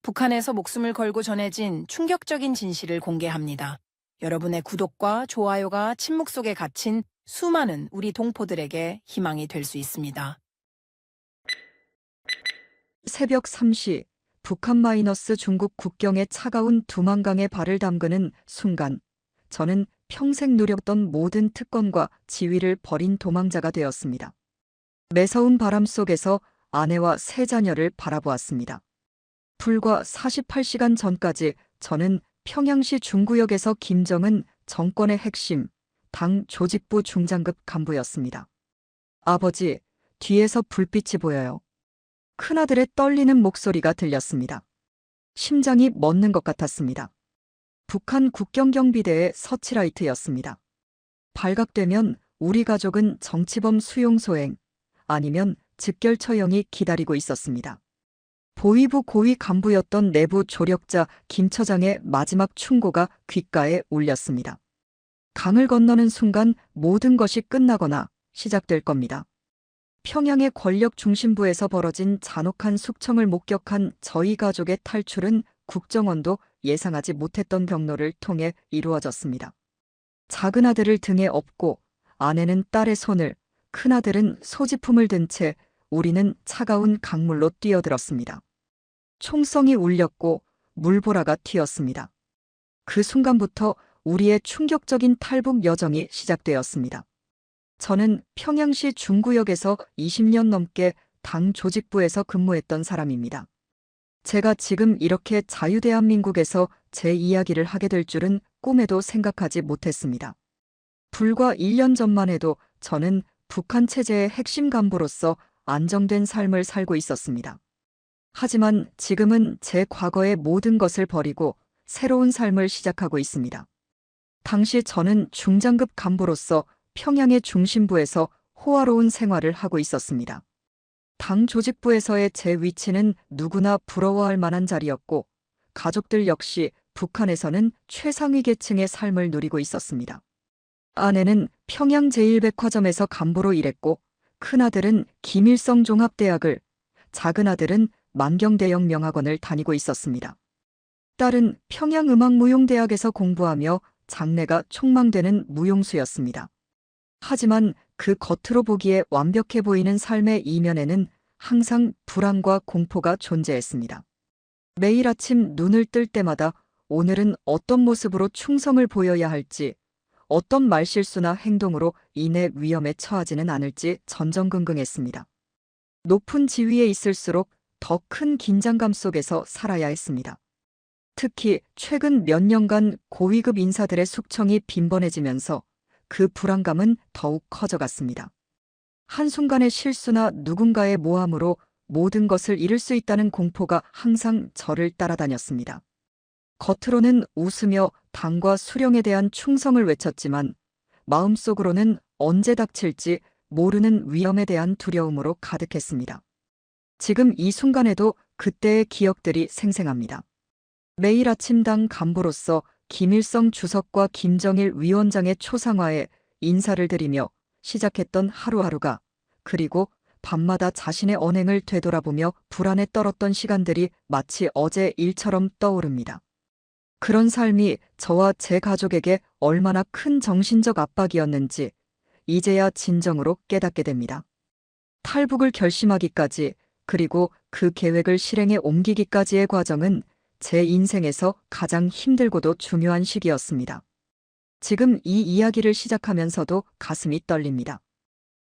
북한에서 목숨을 걸고 전해진 충격적인 진실을 공개합니다. 여러분의 구독과 좋아요가 침묵 속에 갇힌 수많은 우리 동포들에게 희망이 될 수 있습니다. 새벽 3시 북한 중국 국경의 차가운 두만강에 발을 담그는 순간 저는 평생 누렸던 모든 특권과 지위를 버린 도망자가 되었습니다. 매서운 바람 속에서 아내와 세 자녀를 바라보았습니다. 불과 48시간 전까지 저는 평양시 중구역에서 김정은 정권의 핵심 당 조직부 중장급 간부였습니다. 아버지, 뒤에서 불빛이 보여요. 큰아들의 떨리는 목소리가 들렸습니다. 심장이 멎는 것 같았습니다. 북한 국경경비대의 서치라이트였습니다. 발각되면 우리 가족은 정치범 수용 소행 아니면 즉결 처형이 기다리고 있었습니다. 보위부 고위 간부였던 내부 조력자 김 처장의 마지막 충고가 귓가에 울렸습니다. 강을 건너는 순간 모든 것이 끝나거나 시작될 겁니다. 평양의 권력 중심부에서 벌어진 잔혹한 숙청을 목격한 저희 가족의 탈출은 국정원도 예상하지 못했던 경로를 통해 이루어졌습니다. 작은 아들을 등에 업고 아내는 딸의 손을, 큰아들은 소지품을 든 채 우리는 차가운 강물로 뛰어들었습니다. 총성이 울렸고 물보라가 튀었습니다. 그 순간부터 우리의 충격적인 탈북 여정이 시작되었습니다. 저는 평양시 중구역에서 20년 넘게 당 조직부에서 근무했던 사람입니다. 제가 지금 이렇게 자유대한민국에서 제 이야기를 하게 될 줄은 꿈에도 생각하지 못했습니다. 불과 1년 전만 해도 저는 북한 체제의 핵심 간부로서 안정된 삶을 살고 있었습니다. 하지만 지금은 제 과거의 모든 것을 버리고 새로운 삶을 시작하고 있습니다. 당시 저는 중장급 간부로서 평양의 중심부에서 호화로운 생활을 하고 있었습니다. 당 조직부에서의 제 위치는 누구나 부러워할 만한 자리였고 가족들 역시 북한에서는 최상위 계층의 삶을 누리고 있었습니다. 아내는 평양 제1백화점에서 간부로 일했고 큰아들은 김일성 종합대학을, 작은아들은 만경대형 명학원을 다니고 있었습니다. 딸은 평양음악무용대학에서 공부하며 장래가 촉망되는 무용수였습니다. 하지만 그 겉으로 보기에 완벽해 보이는 삶의 이면에는 항상 불안과 공포가 존재했습니다. 매일 아침 눈을 뜰 때마다 오늘은 어떤 모습으로 충성을 보여야 할지, 어떤 말실수나 행동으로 인해 위험에 처하지는 않을지 전전긍긍했습니다. 높은 지위에 있을수록 더 큰 긴장감 속에서 살아야 했습니다. 특히 최근 몇 년간 고위급 인사들의 숙청이 빈번해지면서 그 불안감은 더욱 커져갔습니다. 한순간의 실수나 누군가의 모함으로 모든 것을 잃을 수 있다는 공포가 항상 저를 따라다녔습니다. 겉으로는 웃으며 당과 수령에 대한 충성을 외쳤지만 마음속으로는 언제 닥칠지 모르는 위험에 대한 두려움으로 가득했습니다. 지금 이 순간에도 그때의 기억들이 생생합니다. 매일 아침 당 간부로서 김일성 주석과 김정일 위원장의 초상화에 인사를 드리며 시작했던 하루하루가, 그리고 밤마다 자신의 언행을 되돌아보며 불안에 떨었던 시간들이 마치 어제 일처럼 떠오릅니다. 그런 삶이 저와 제 가족에게 얼마나 큰 정신적 압박이었는지 이제야 진정으로 깨닫게 됩니다. 탈북을 결심하기까지, 그리고 그 계획을 실행에 옮기기까지의 과정은 제 인생에서 가장 힘들고도 중요한 시기였습니다. 지금 이 이야기를 시작하면서도 가슴이 떨립니다.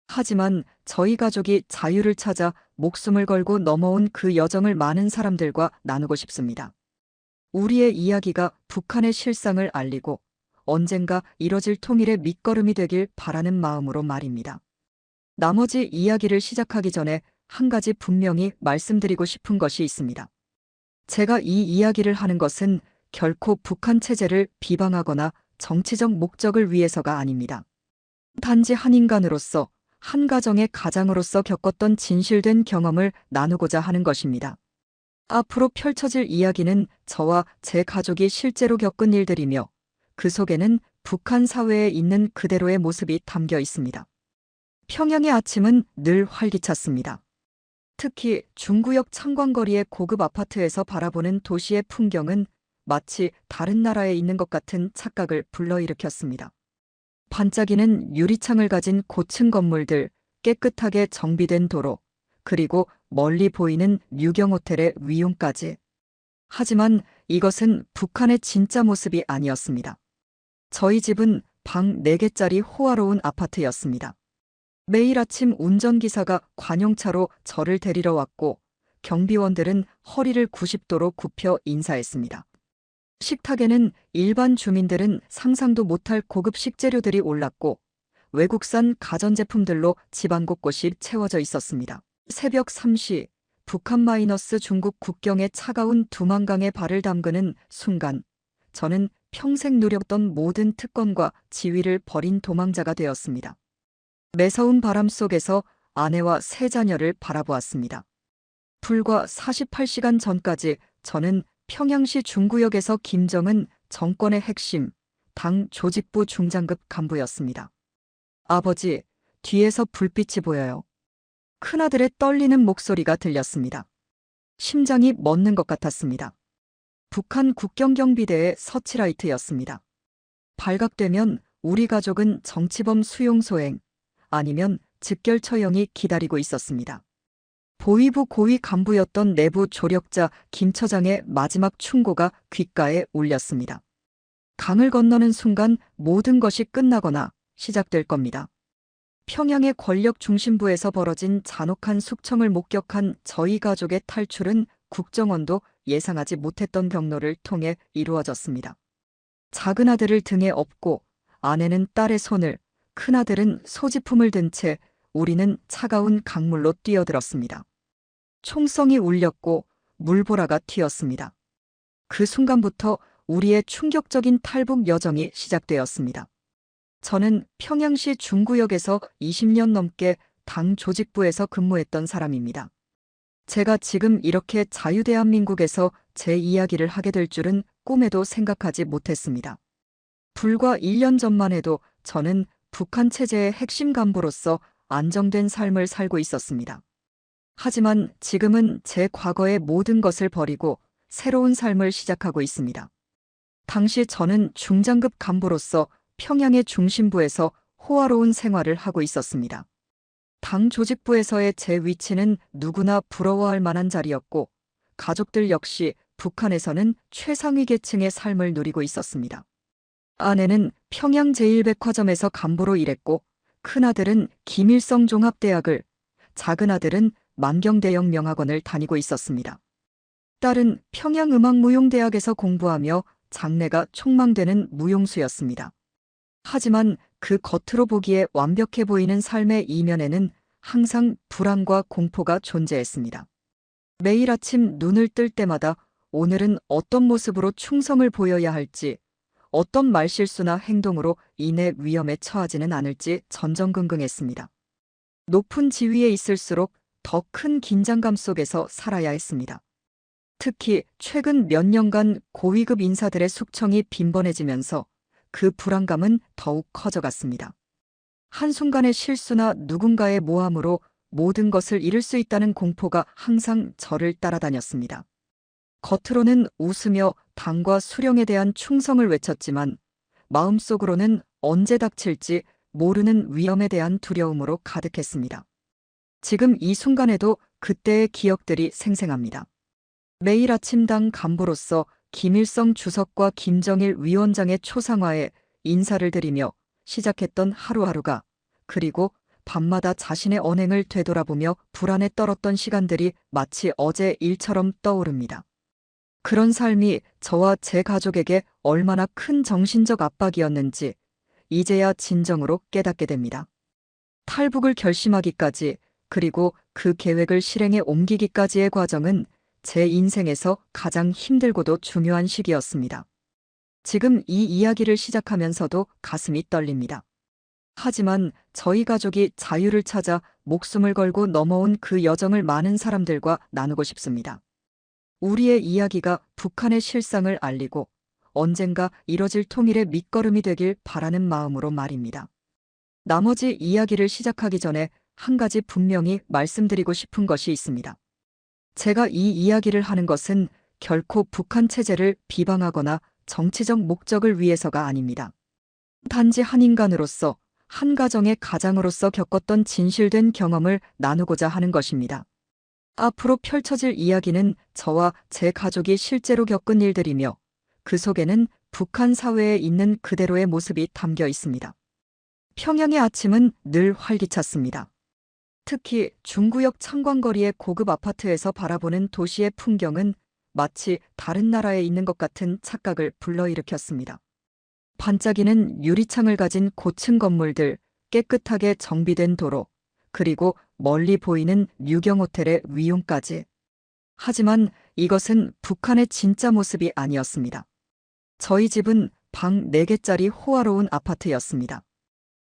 하지만 저희 가족이 자유를 찾아 목숨을 걸고 넘어온 그 여정을 많은 사람들과 나누고 싶습니다. 우리의 이야기가 북한의 실상을 알리고 언젠가 이뤄질 통일의 밑거름이 되길 바라는 마음으로 말입니다. 나머지 이야기를 시작하기 전에 한 가지 분명히 말씀드리고 싶은 것이 있습니다. 제가 이 이야기를 하는 것은 결코 북한 체제를 비방하거나 정치적 목적을 위해서가 아닙니다. 단지 한 인간으로서, 한 가정의 가장으로서 겪었던 진실된 경험을 나누고자 하는 것입니다. 앞으로 펼쳐질 이야기는 저와 제 가족이 실제로 겪은 일들이며 그 속에는 북한 사회에 있는 그대로의 모습이 담겨 있습니다. 평양의 아침은 늘 활기찼습니다. 특히 중구역 창광거리의 고급 아파트에서 바라보는 도시의 풍경은 마치 다른 나라에 있는 것 같은 착각을 불러일으켰습니다. 반짝이는 유리창을 가진 고층 건물들, 깨끗하게 정비된 도로, 그리고 멀리 보이는 유경 호텔의 위용까지. 하지만 이것은 북한의 진짜 모습이 아니었습니다. 저희 집은 방 4개짜리 호화로운 아파트였습니다. 매일 아침 운전기사가 관용차로 저를 데리러 왔고 경비원들은 허리를 90도로 굽혀 인사했습니다. 식탁에는 일반 주민들은 상상도 못할 고급 식재료들이 올랐고 외국산 가전제품들로 집안 곳곳이 채워져 있었습니다. 새벽 3시 북한 - 중국 국경의 차가운 두만강에 발을 담그는 순간 저는 평생 누렸던 모든 특권과 지위를 버린 도망자가 되었습니다. 매서운 바람 속에서 아내와 세 자녀를 바라보았습니다. 불과 48시간 전까지 저는 평양시 중구역에서 김정은 정권의 핵심, 당 조직부 중장급 간부였습니다. 아버지, 뒤에서 불빛이 보여요. 큰아들의 떨리는 목소리가 들렸습니다. 심장이 멎는 것 같았습니다. 북한 국경경비대의 서치라이트였습니다. 발각되면 우리 가족은 정치범 수용 소행, 아니면 즉결 처형이 기다리고 있었습니다. 보위부 고위 간부였던 내부 조력자 김 처장의 마지막 충고가 귓가에 울렸습니다. 강을 건너는 순간 모든 것이 끝나거나 시작될 겁니다. 평양의 권력 중심부에서 벌어진 잔혹한 숙청을 목격한 저희 가족의 탈출은 국정원도 예상하지 못했던 경로를 통해 이루어졌습니다. 작은 아들을 등에 업고 아내는 딸의 손을, 큰아들은 소지품을 든 채 우리는 차가운 강물로 뛰어들었습니다. 총성이 울렸고 물보라가 튀었습니다. 그 순간부터 우리의 충격적인 탈북 여정이 시작되었습니다. 저는 평양시 중구역에서 20년 넘게 당 조직부에서 근무했던 사람입니다. 제가 지금 이렇게 자유대한민국에서 제 이야기를 하게 될 줄은 꿈에도 생각하지 못했습니다. 불과 1년 전만 해도 저는 북한 체제의 핵심 간부로서 안정된 삶을 살고 있었습니다. 하지만 지금은 제 과거의 모든 것을 버리고 새로운 삶을 시작하고 있습니다. 당시 저는 중장급 간부로서 평양의 중심부에서 호화로운 생활을 하고 있었습니다. 당 조직부에서의 제 위치는 누구나 부러워할 만한 자리였고 가족들 역시 북한에서는 최상위 계층의 삶을 누리고 있었습니다. 아내는 평양 제1백화점에서 간부로 일했고 큰아들은 김일성 종합대학을, 작은아들은 만경대형 명학원을 다니고 있었습니다. 딸은 평양음악무용대학에서 공부하며 장래가 촉망되는 무용수였습니다. 하지만 그 겉으로 보기에 완벽해 보이는 삶의 이면에는 항상 불안과 공포가 존재했습니다. 매일 아침 눈을 뜰 때마다 오늘은 어떤 모습으로 충성을 보여야 할지, 어떤 말실수나 행동으로 인해 위험에 처하지는 않을지 전전긍긍했습니다. 높은 지위에 있을수록 더 큰 긴장감 속에서 살아야 했습니다. 특히 최근 몇 년간 고위급 인사들의 숙청이 빈번해지면서 그 불안감은 더욱 커져갔습니다. 한순간의 실수나 누군가의 모함으로 모든 것을 잃을 수 있다는 공포가 항상 저를 따라다녔습니다. 겉으로는 웃으며 당과 수령에 대한 충성을 외쳤지만 마음속으로는 언제 닥칠지 모르는 위험에 대한 두려움으로 가득했습니다. 지금 이 순간에도 그때의 기억들이 생생합니다. 매일 아침 당 간부로서 김일성 주석과 김정일 위원장의 초상화에 인사를 드리며 시작했던 하루하루가, 그리고 밤마다 자신의 언행을 되돌아보며 불안에 떨었던 시간들이 마치 어제 일처럼 떠오릅니다. 그런 삶이 저와 제 가족에게 얼마나 큰 정신적 압박이었는지 이제야 진정으로 깨닫게 됩니다. 탈북을 결심하기까지, 그리고 그 계획을 실행에 옮기기까지의 과정은 제 인생에서 가장 힘들고도 중요한 시기였습니다. 지금 이 이야기를 시작하면서도 가슴이 떨립니다. 하지만 저희 가족이 자유를 찾아 목숨을 걸고 넘어온 그 여정을 많은 사람들과 나누고 싶습니다. 우리의 이야기가 북한의 실상을 알리고 언젠가 이뤄질 통일의 밑거름이 되길 바라는 마음으로 말입니다. 나머지 이야기를 시작하기 전에 한 가지 분명히 말씀드리고 싶은 것이 있습니다. 제가 이 이야기를 하는 것은 결코 북한 체제를 비방하거나 정치적 목적을 위해서가 아닙니다. 단지 한 인간으로서, 한 가정의 가장으로서 겪었던 진실된 경험을 나누고자 하는 것입니다. 앞으로 펼쳐질 이야기는 저와 제 가족이 실제로 겪은 일들이며 그 속에는 북한 사회에 있는 그대로의 모습이 담겨 있습니다. 평양의 아침은 늘 활기찼습니다. 특히 중구역 창광거리의 고급 아파트에서 바라보는 도시의 풍경은 마치 다른 나라에 있는 것 같은 착각을 불러일으켰습니다. 반짝이는 유리창을 가진 고층 건물들, 깨끗하게 정비된 도로, 그리고 멀리 보이는 유경 호텔의 위용까지. 하지만 이것은 북한의 진짜 모습이 아니었습니다. 저희 집은 방 4개짜리 호화로운 아파트였습니다.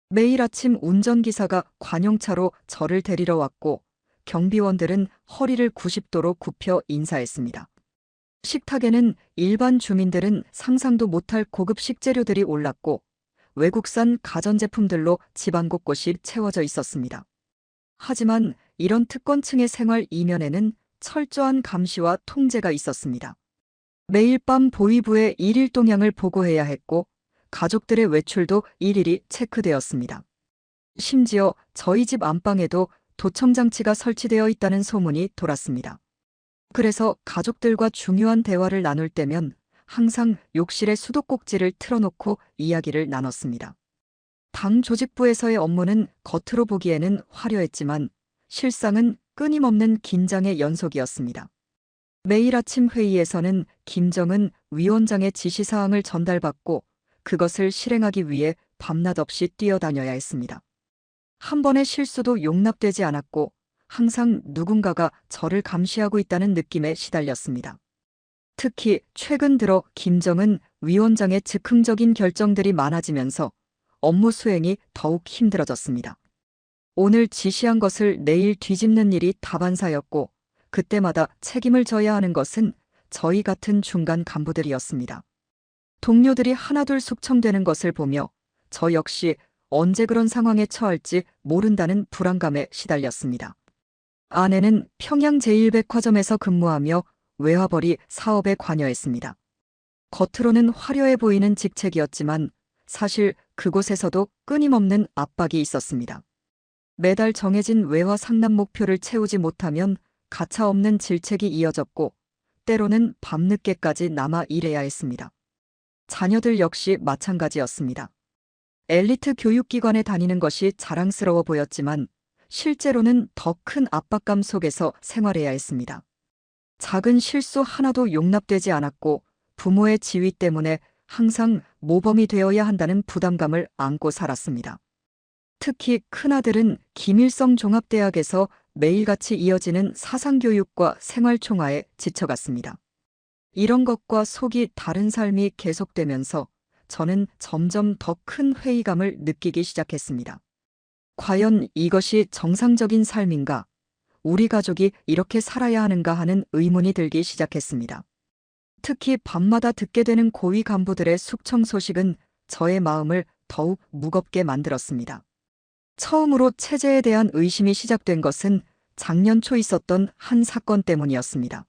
매일 아침 운전기사가 관용차로 저를 데리러 왔고 경비원들은 허리를 90도로 굽혀 인사했습니다. 식탁에는 일반 주민들은 상상도 못할 고급 식재료들이 올랐고 외국산 가전제품들로 집안 곳곳이 채워져 있었습니다. 하지만 이런 특권층의 생활 이면에는 철저한 감시와 통제가 있었습니다. 매일 밤 보위부의 일일 동향을 보고해야 했고 가족들의 외출도 일일이 체크되었습니다. 심지어 저희 집 안방에도 도청장치가 설치되어 있다는 소문이 돌았습니다. 그래서 가족들과 중요한 대화를 나눌 때면 항상 욕실에 수도꼭지를 틀어놓고 이야기를 나눴습니다. 당 조직부에서의 업무는 겉으로 보기에는 화려했지만 실상은 끊임없는 긴장의 연속이었습니다. 매일 아침 회의에서는 김정은 위원장의 지시사항을 전달받고 그것을 실행하기 위해 밤낮 없이 뛰어다녀야 했습니다. 한 번의 실수도 용납되지 않았고 항상 누군가가 저를 감시하고 있다는 느낌에 시달렸습니다. 특히 최근 들어 김정은 위원장의 즉흥적인 결정들이 많아지면서 업무 수행이 더욱 힘들어졌습니다. 오늘 지시한 것을 내일 뒤집는 일이 다반사였고 그때마다 책임을 져야 하는 것은 저희 같은 중간 간부들이었습니다. 동료들이 하나둘 숙청되는 것을 보며 저 역시 언제 그런 상황에 처할지 모른다는 불안감에 시달렸습니다. 아내는 평양 제1백화점에서 근무하며 외화벌이 사업에 관여했습니다. 겉으로는 화려해 보이는 직책이었지만 사실 그곳에서도 끊임없는 압박이 있었습니다. 매달 정해진 외화 상납 목표를 채우지 못하면 가차없는 질책이 이어졌고 때로는 밤늦게까지 남아 일해야 했습니다. 자녀들 역시 마찬가지였습니다. 엘리트 교육기관에 다니는 것이 자랑스러워 보였지만 실제로는 더 큰 압박감 속에서 생활해야 했습니다. 작은 실수 하나도 용납되지 않았고 부모의 지위 때문에 항상 모범이 되어야 한다는 부담감을 안고 살았습니다. 특히 큰아들은 김일성 종합대학에서 매일같이 이어지는 사상교육과 생활총화에 지쳐갔습니다. 이런 것과 속이 다른 삶이 계속되면서 저는 점점 더 큰 회의감을 느끼기 시작했습니다. 과연 이것이 정상적인 삶인가? 우리 가족이 이렇게 살아야 하는가 하는 의문이 들기 시작했습니다. 특히 밤마다 듣게 되는 고위 간부들의 숙청 소식은 저의 마음을 더욱 무겁게 만들었습니다. 처음으로 체제에 대한 의심이 시작된 것은 작년 초 있었던 한 사건 때문이었습니다.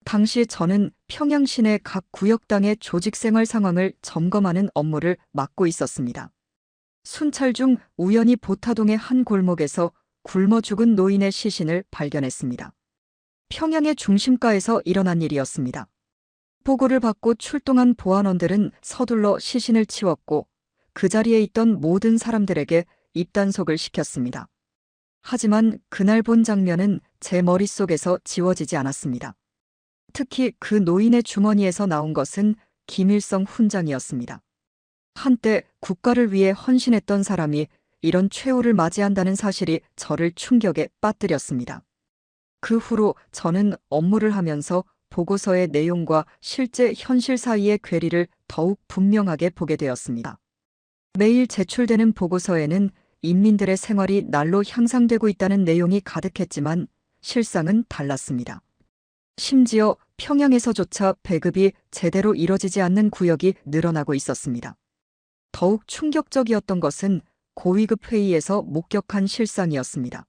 당시 저는 평양 시내 각 구역당의 조직생활 상황을 점검하는 업무를 맡고 있었습니다. 순찰 중 우연히 보타동의 한 골목에서 굶어 죽은 노인의 시신을 발견했습니다. 평양의 중심가에서 일어난 일이었습니다. 보고를 받고 출동한 보안원들은 서둘러 시신을 치웠고 그 자리에 있던 모든 사람들에게 입단속을 시켰습니다. 하지만 그날 본 장면은 제 머릿속에서 지워지지 않았습니다. 특히 그 노인의 주머니에서 나온 것은 김일성 훈장이었습니다. 한때 국가를 위해 헌신했던 사람이 이런 최후를 맞이한다는 사실이 저를 충격에 빠뜨렸습니다. 그 후로 저는 업무를 하면서 보고서의 내용과 실제 현실 사이의 괴리를 더욱 분명하게 보게 되었습니다. 매일 제출되는 보고서에는 인민들의 생활이 날로 향상되고 있다는 내용이 가득했지만 실상은 달랐습니다. 심지어 평양에서조차 배급이 제대로 이뤄지지 않는 구역이 늘어나고 있었습니다. 더욱 충격적이었던 것은 고위급 회의에서 목격한 실상이었습니다.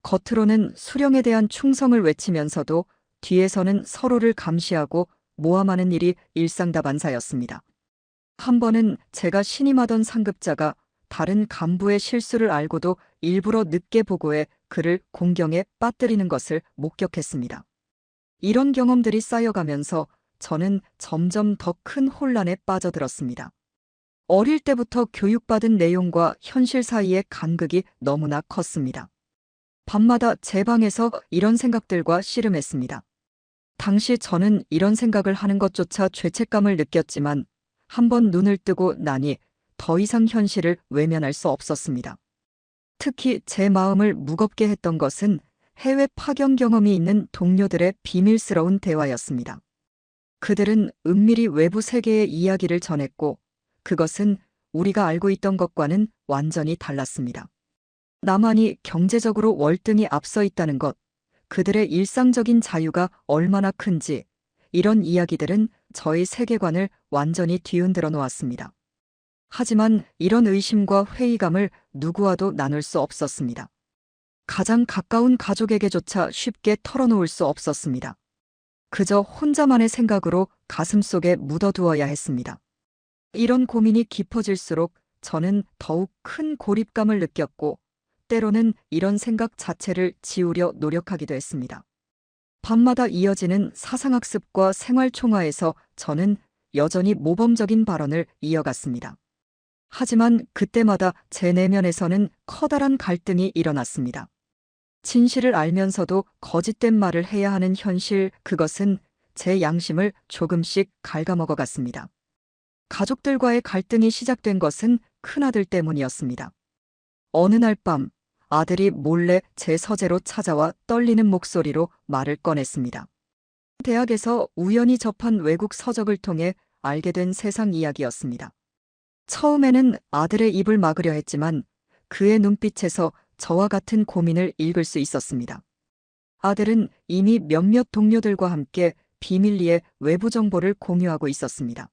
겉으로는 수령에 대한 충성을 외치면서도 뒤에서는 서로를 감시하고 모함하는 일이 일상다반사였습니다. 한 번은 제가 신임하던 상급자가 다른 간부의 실수를 알고도 일부러 늦게 보고해 그를 공경에 빠뜨리는 것을 목격했습니다. 이런 경험들이 쌓여가면서 저는 점점 더 큰 혼란에 빠져들었습니다. 어릴 때부터 교육받은 내용과 현실 사이의 간극이 너무나 컸습니다. 밤마다 제 방에서 이런 생각들과 씨름했습니다. 당시 저는 이런 생각을 하는 것조차 죄책감을 느꼈지만 한번 눈을 뜨고 나니 더 이상 현실을 외면할 수 없었습니다. 특히 제 마음을 무겁게 했던 것은 해외 파견 경험이 있는 동료들의 비밀스러운 대화였습니다. 그들은 은밀히 외부 세계의 이야기를 전했고 그것은 우리가 알고 있던 것과는 완전히 달랐습니다. 나만이 경제적으로 월등히 앞서 있다는 것, 그들의 일상적인 자유가 얼마나 큰지, 이런 이야기들은 저의 세계관을 완전히 뒤흔들어 놓았습니다. 하지만 이런 의심과 회의감을 누구와도 나눌 수 없었습니다. 가장 가까운 가족에게조차 쉽게 털어놓을 수 없었습니다. 그저 혼자만의 생각으로 가슴속에 묻어두어야 했습니다. 이런 고민이 깊어질수록 저는 더욱 큰 고립감을 느꼈고 때로는 이런 생각 자체를 지우려 노력하기도 했습니다. 밤마다 이어지는 사상학습과 생활총화에서 저는 여전히 모범적인 발언을 이어갔습니다. 하지만 그때마다 제 내면에서는 커다란 갈등이 일어났습니다. 진실을 알면서도 거짓된 말을 해야 하는 현실, 그것은 제 양심을 조금씩 갉아먹어 갔습니다. 가족들과의 갈등이 시작된 것은 큰아들 때문이었습니다. 어느 날 밤, 아들이 몰래 제 서재로 찾아와 떨리는 목소리로 말을 꺼냈습니다. 대학에서 우연히 접한 외국 서적을 통해 알게 된 세상 이야기였습니다. 처음에는 아들의 입을 막으려 했지만 그의 눈빛에서 저와 같은 고민을 읽을 수 있었습니다. 아들은 이미 몇몇 동료들과 함께 비밀리에 외부 정보를 공유하고 있었습니다.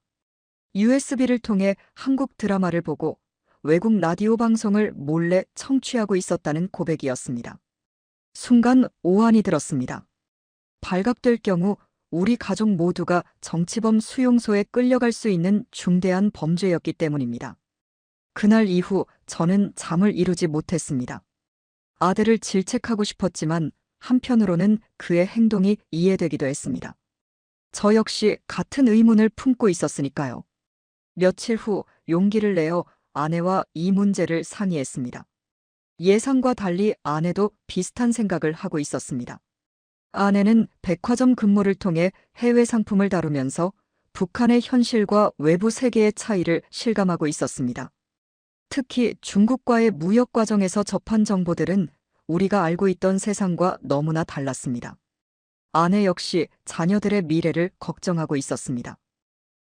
USB를 통해 한국 드라마를 보고 외국 라디오 방송을 몰래 청취하고 있었다는 고백이었습니다. 순간 오한이 들었습니다. 발각될 경우 우리 가족 모두가 정치범 수용소에 끌려갈 수 있는 중대한 범죄였기 때문입니다. 그날 이후 저는 잠을 이루지 못했습니다. 아들을 질책하고 싶었지만 한편으로는 그의 행동이 이해되기도 했습니다. 저 역시 같은 의문을 품고 있었으니까요. 며칠 후 용기를 내어 아내와 이 문제를 상의했습니다. 예상과 달리 아내도 비슷한 생각을 하고 있었습니다. 아내는 백화점 근무를 통해 해외 상품을 다루면서 북한의 현실과 외부 세계의 차이를 실감하고 있었습니다. 특히 중국과의 무역 과정에서 접한 정보들은 우리가 알고 있던 세상과 너무나 달랐습니다. 아내 역시 자녀들의 미래를 걱정하고 있었습니다.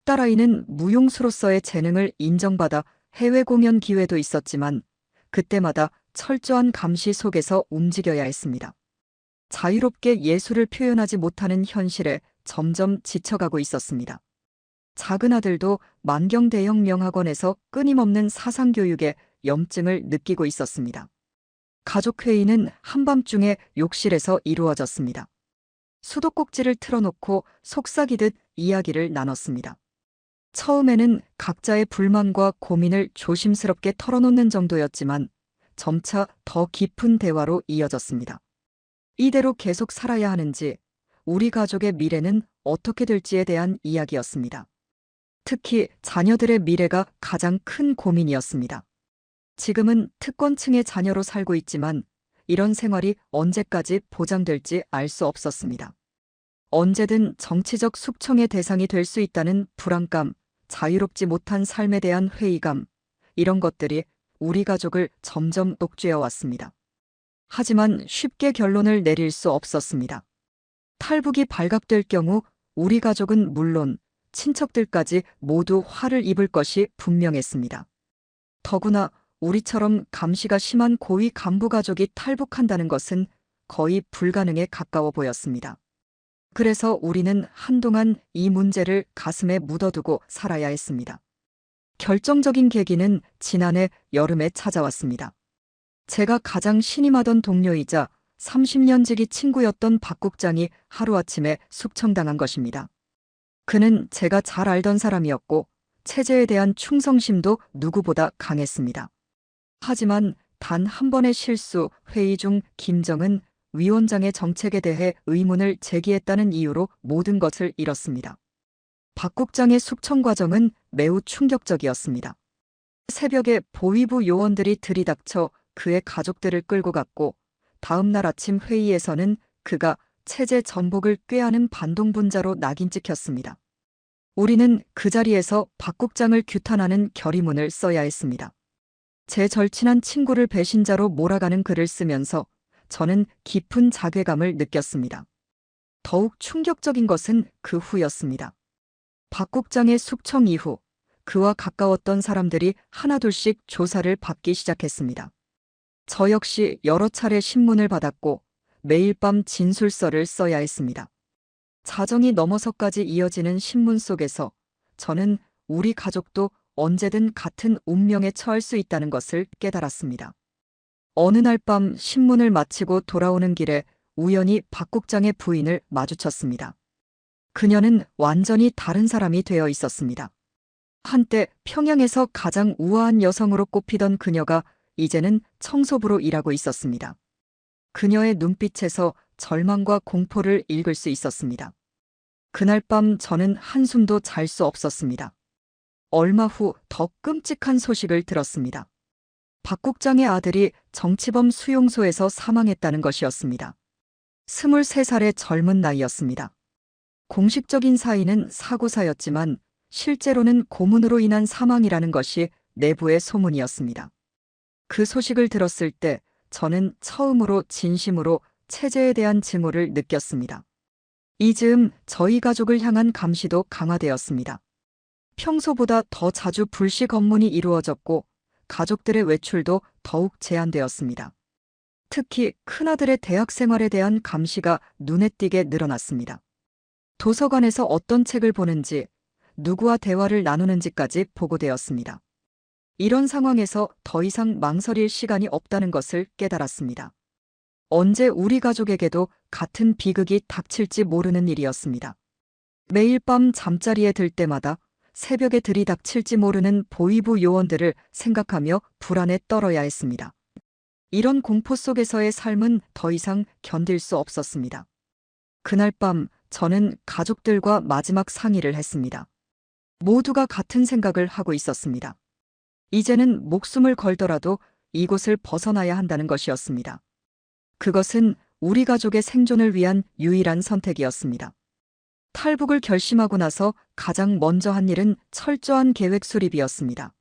딸아이는 무용수로서의 재능을 인정받아 해외 공연 기회도 있었지만 그때마다 철저한 감시 속에서 움직여야 했습니다. 자유롭게 예술을 표현하지 못하는 현실에 점점 지쳐가고 있었습니다. 작은 아들도 만경 대형 명학원에서 끊임없는 사상교육에 염증을 느끼고 있었습니다. 가족회의는 한밤중에 욕실에서 이루어졌습니다. 수도꼭지를 틀어놓고 속삭이듯 이야기를 나눴습니다. 처음에는 각자의 불만과 고민을 조심스럽게 털어놓는 정도였지만 점차 더 깊은 대화로 이어졌습니다. 이대로 계속 살아야 하는지, 우리 가족의 미래는 어떻게 될지에 대한 이야기였습니다. 특히 자녀들의 미래가 가장 큰 고민이었습니다. 지금은 특권층의 자녀로 살고 있지만 이런 생활이 언제까지 보장될지 알 수 없었습니다. 언제든 정치적 숙청의 대상이 될 수 있다는 불안감, 자유롭지 못한 삶에 대한 회의감, 이런 것들이 우리 가족을 점점 녹죄어 왔습니다. 하지만 쉽게 결론을 내릴 수 없었습니다. 탈북이 발각될 경우 우리 가족은 물론 친척들까지 모두 화를 입을 것이 분명했습니다. 더구나 우리처럼 감시가 심한 고위 간부 가족이 탈북한다는 것은 거의 불가능에 가까워 보였습니다. 그래서 우리는 한동안 이 문제를 가슴에 묻어두고 살아야 했습니다. 결정적인 계기는 지난해 여름에 찾아왔습니다. 제가 가장 신임하던 동료이자 30년 지기 친구였던 박 국장이 하루아침에 숙청당한 것입니다. 그는 제가 잘 알던 사람이었고 체제에 대한 충성심도 누구보다 강했습니다. 하지만 단 한 번의 실수, 회의 중 김정은 위원장의 정책에 대해 의문을 제기했다는 이유로 모든 것을 잃었습니다. 박 국장의 숙청 과정은 매우 충격적이었습니다. 새벽에 보위부 요원들이 들이닥쳐 그의 가족들을 끌고 갔고 다음 날 아침 회의에서는 그가 체제 전복을 꾀하는 반동분자로 낙인 찍혔습니다. 우리는 그 자리에서 박 국장을 규탄하는 결의문을 써야 했습니다. 제 절친한 친구를 배신자로 몰아가는 글을 쓰면서 저는 깊은 자괴감을 느꼈습니다. 더욱 충격적인 것은 그 후였습니다. 박 국장의 숙청 이후 그와 가까웠던 사람들이 하나둘씩 조사를 받기 시작했습니다. 저 역시 여러 차례 신문을 받았고 매일 밤 진술서를 써야 했습니다. 자정이 넘어서까지 이어지는 신문 속에서 저는 우리 가족도 언제든 같은 운명에 처할 수 있다는 것을 깨달았습니다. 어느 날 밤 신문을 마치고 돌아오는 길에 우연히 박 국장의 부인을 마주쳤습니다. 그녀는 완전히 다른 사람이 되어 있었습니다. 한때 평양에서 가장 우아한 여성으로 꼽히던 그녀가 이제는 청소부로 일하고 있었습니다. 그녀의 눈빛에서 절망과 공포를 읽을 수 있었습니다. 그날 밤 저는 한숨도 잘 수 없었습니다. 얼마 후 더 끔찍한 소식을 들었습니다. 박 국장의 아들이 정치범 수용소에서 사망했다는 것이었습니다. 23살의 젊은 나이였습니다. 공식적인 사인은 사고사였지만 실제로는 고문으로 인한 사망이라는 것이 내부의 소문이었습니다. 그 소식을 들었을 때 저는 처음으로 진심으로 체제에 대한 증오를 느꼈습니다. 이 즈음 저희 가족을 향한 감시도 강화되었습니다. 평소보다 더 자주 불식 업무이 이루어졌고 가족들의 외출도 더욱 제한되었습니다. 특히 큰아들의 대학 생활에 대한 감시가 눈에 띄게 늘어났습니다. 도서관에서 어떤 책을 보는지, 누구와 대화를 나누는지까지 보고되었습니다. 이런 상황에서 더 이상 망설일 시간이 없다는 것을 깨달았습니다. 언제 우리 가족에게도 같은 비극이 닥칠지 모르는 일이었습니다. 매일 밤 잠자리에 들 때마다 새벽에 들이닥칠지 모르는 보위부 요원들을 생각하며 불안에 떨어야 했습니다. 이런 공포 속에서의 삶은 더 이상 견딜 수 없었습니다. 그날 밤 저는 가족들과 마지막 상의를 했습니다. 모두가 같은 생각을 하고 있었습니다. 이제는 목숨을 걸더라도 이곳을 벗어나야 한다는 것이었습니다. 그것은 우리 가족의 생존을 위한 유일한 선택이었습니다. 탈북을 결심하고 나서 가장 먼저 한 일은 철저한 계획 수립이었습니다.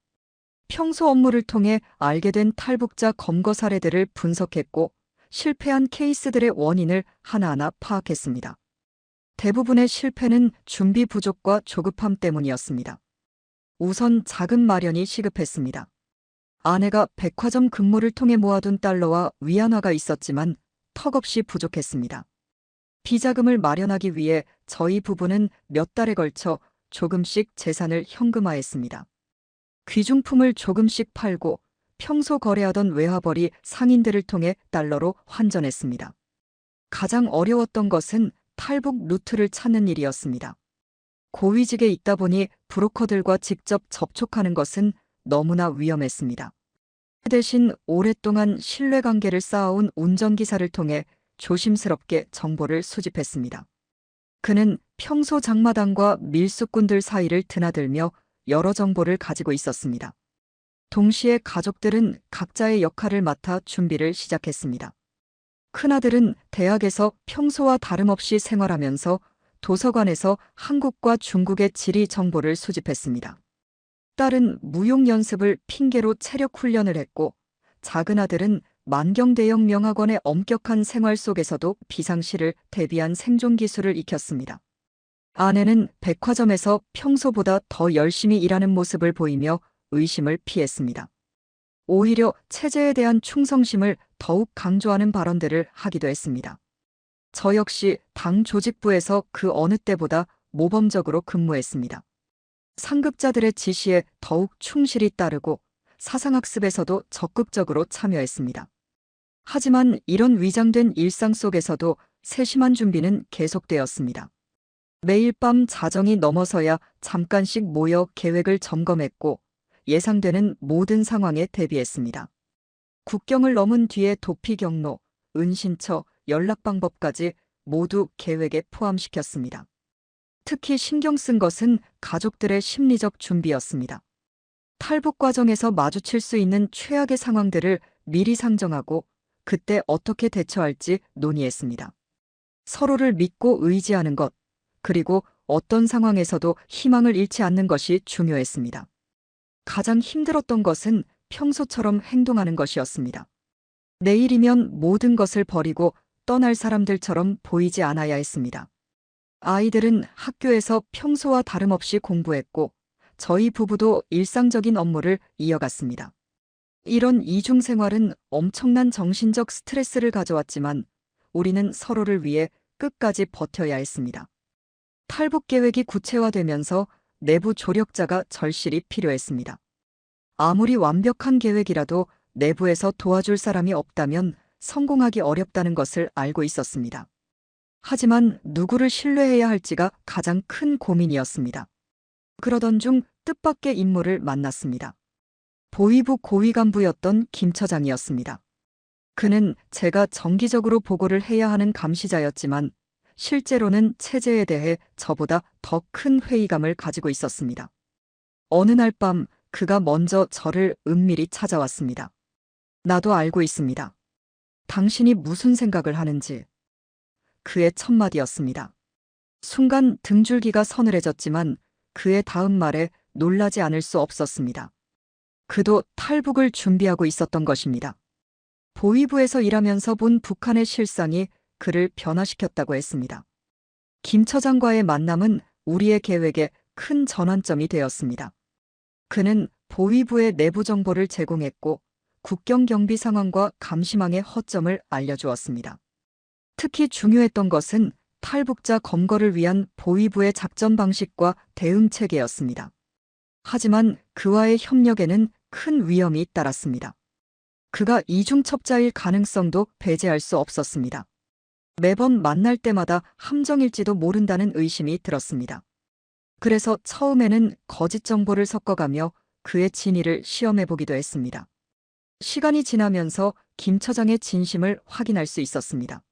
평소 업무를 통해 알게 된 탈북자 검거 사례들을 분석했고 실패한 케이스들의 원인을 하나하나 파악했습니다. 대부분의 실패는 준비 부족과 조급함 때문이었습니다. 우선 자금 마련이 시급했습니다. 아내가 백화점 근무를 통해 모아둔 달러와 위안화가 있었지만 턱없이 부족했습니다. 비자금을 마련하기 위해 저희 부부는 몇 달에 걸쳐 조금씩 재산을 현금화했습니다. 귀중품을 조금씩 팔고 평소 거래하던 외화벌이 상인들을 통해 달러로 환전했습니다. 가장 어려웠던 것은 탈북 루트를 찾는 일이었습니다. 고위직에 있다 보니 브로커들과 직접 접촉하는 것은 너무나 위험했습니다. 대신 오랫동안 신뢰관계를 쌓아온 운전기사를 통해 조심스럽게 정보를 수집했습니다. 그는 평소 장마당과 밀수꾼들 사이를 드나들며 여러 정보를 가지고 있었습니다. 동시에 가족들은 각자의 역할을 맡아 준비를 시작했습니다. 큰아들은 대학에서 평소와 다름없이 생활하면서 도서관에서 한국과 중국의 지리 정보를 수집했습니다. 딸은 무용 연습을 핑계로 체력 훈련을 했고 작은 아들은 만경대형 명학원의 엄격한 생활 속에서도 비상시를 대비한 생존 기술을 익혔습니다. 아내는 백화점에서 평소보다 더 열심히 일하는 모습을 보이며 의심을 피했습니다. 오히려 체제에 대한 충성심을 더욱 강조하는 발언들을 하기도 했습니다. 저 역시 당 조직부에서 그 어느 때보다 모범적으로 근무했습니다. 상급자들의 지시에 더욱 충실히 따르고 사상학습에서도 적극적으로 참여했습니다. 하지만 이런 위장된 일상 속에서도 세심한 준비는 계속되었습니다. 매일 밤 자정이 넘어서야 잠깐씩 모여 계획을 점검했고 예상되는 모든 상황에 대비했습니다. 국경을 넘은 뒤에 도피 경로, 은신처, 연락 방법까지 모두 계획에 포함시켰습니다. 특히 신경 쓴 것은 가족들의 심리적 준비였습니다. 탈북 과정에서 마주칠 수 있는 최악의 상황들을 미리 상정하고 그때 어떻게 대처할지 논의했습니다. 서로를 믿고 의지하는 것, 그리고 어떤 상황에서도 희망을 잃지 않는 것이 중요했습니다. 가장 힘들었던 것은 평소처럼 행동하는 것이었습니다. 내일이면 모든 것을 버리고 떠날 사람들처럼 보이지 않아야 했습니다. 아이들은 학교에서 평소와 다름없이 공부했고 저희 부부도 일상적인 업무를 이어갔습니다. 이런 이중 생활은 엄청난 정신적 스트레스를 가져왔지만 우리는 서로를 위해 끝까지 버텨야 했습니다. 탈북 계획이 구체화되면서 내부 조력자가 절실히 필요했습니다. 아무리 완벽한 계획이라도 내부에서 도와줄 사람이 없다면 성공하기 어렵다는 것을 알고 있었습니다. 하지만 누구를 신뢰해야 할지가 가장 큰 고민이었습니다. 그러던 중 뜻밖의 인물을 만났습니다. 보위부 고위 간부였던 김 처장이었습니다. 그는 제가 정기적으로 보고를 해야 하는 감시자였지만 실제로는 체제에 대해 저보다 더 큰 회의감을 가지고 있었습니다. 어느 날 밤 그가 먼저 저를 은밀히 찾아왔습니다. 나도 알고 있습니다. 당신이 무슨 생각을 하는지. 그의 첫 마디였습니다. 순간 등줄기가 서늘해졌지만 그의 다음 말에 놀라지 않을 수 없었습니다. 그도 탈북을 준비하고 있었던 것입니다. 보위부에서 일하면서 본 북한의 실상이 그를 변화시켰다고 했습니다. 김 처장과의 만남은 우리의 계획에 큰 전환점이 되었습니다. 그는 보위부의 내부 정보를 제공했고 국경 경비 상황과 감시망의 허점을 알려주었습니다. 특히 중요했던 것은 탈북자 검거를 위한 보위부의 작전 방식과 대응 체계였습니다. 하지만 그와의 협력에는 큰 위험이 따랐습니다. 그가 이중첩자일 가능성도 배제할 수 없었습니다. 매번 만날 때마다 함정일지도 모른다는 의심이 들었습니다. 그래서 처음에는 거짓 정보를 섞어가며 그의 진위를 시험해보기도 했습니다. 시간이 지나면서 김 처장의 진심을 확인할 수 있었습니다.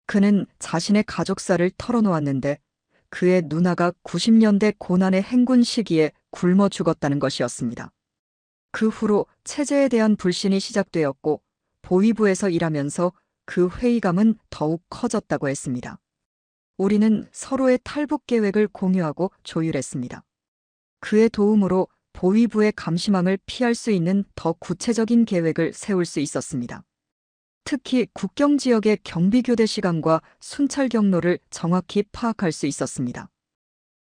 그는 자신의 가족사를 털어놓았는데 그의 누나가 90년대 고난의 행군 시기에 굶어 죽었다는 것이었습니다. 그 후로 체제에 대한 불신이 시작되었고 보위부에서 일하면서 그 회의감은 더욱 커졌다고 했습니다. 우리는 서로의 탈북 계획을 공유하고 조율했습니다. 그의 도움으로 보위부의 감시망을 피할 수 있는 더 구체적인 계획을 세울 수 있었습니다. 특히 국경 지역의 경비교대 시간과 순찰 경로를 정확히 파악할 수 있었습니다.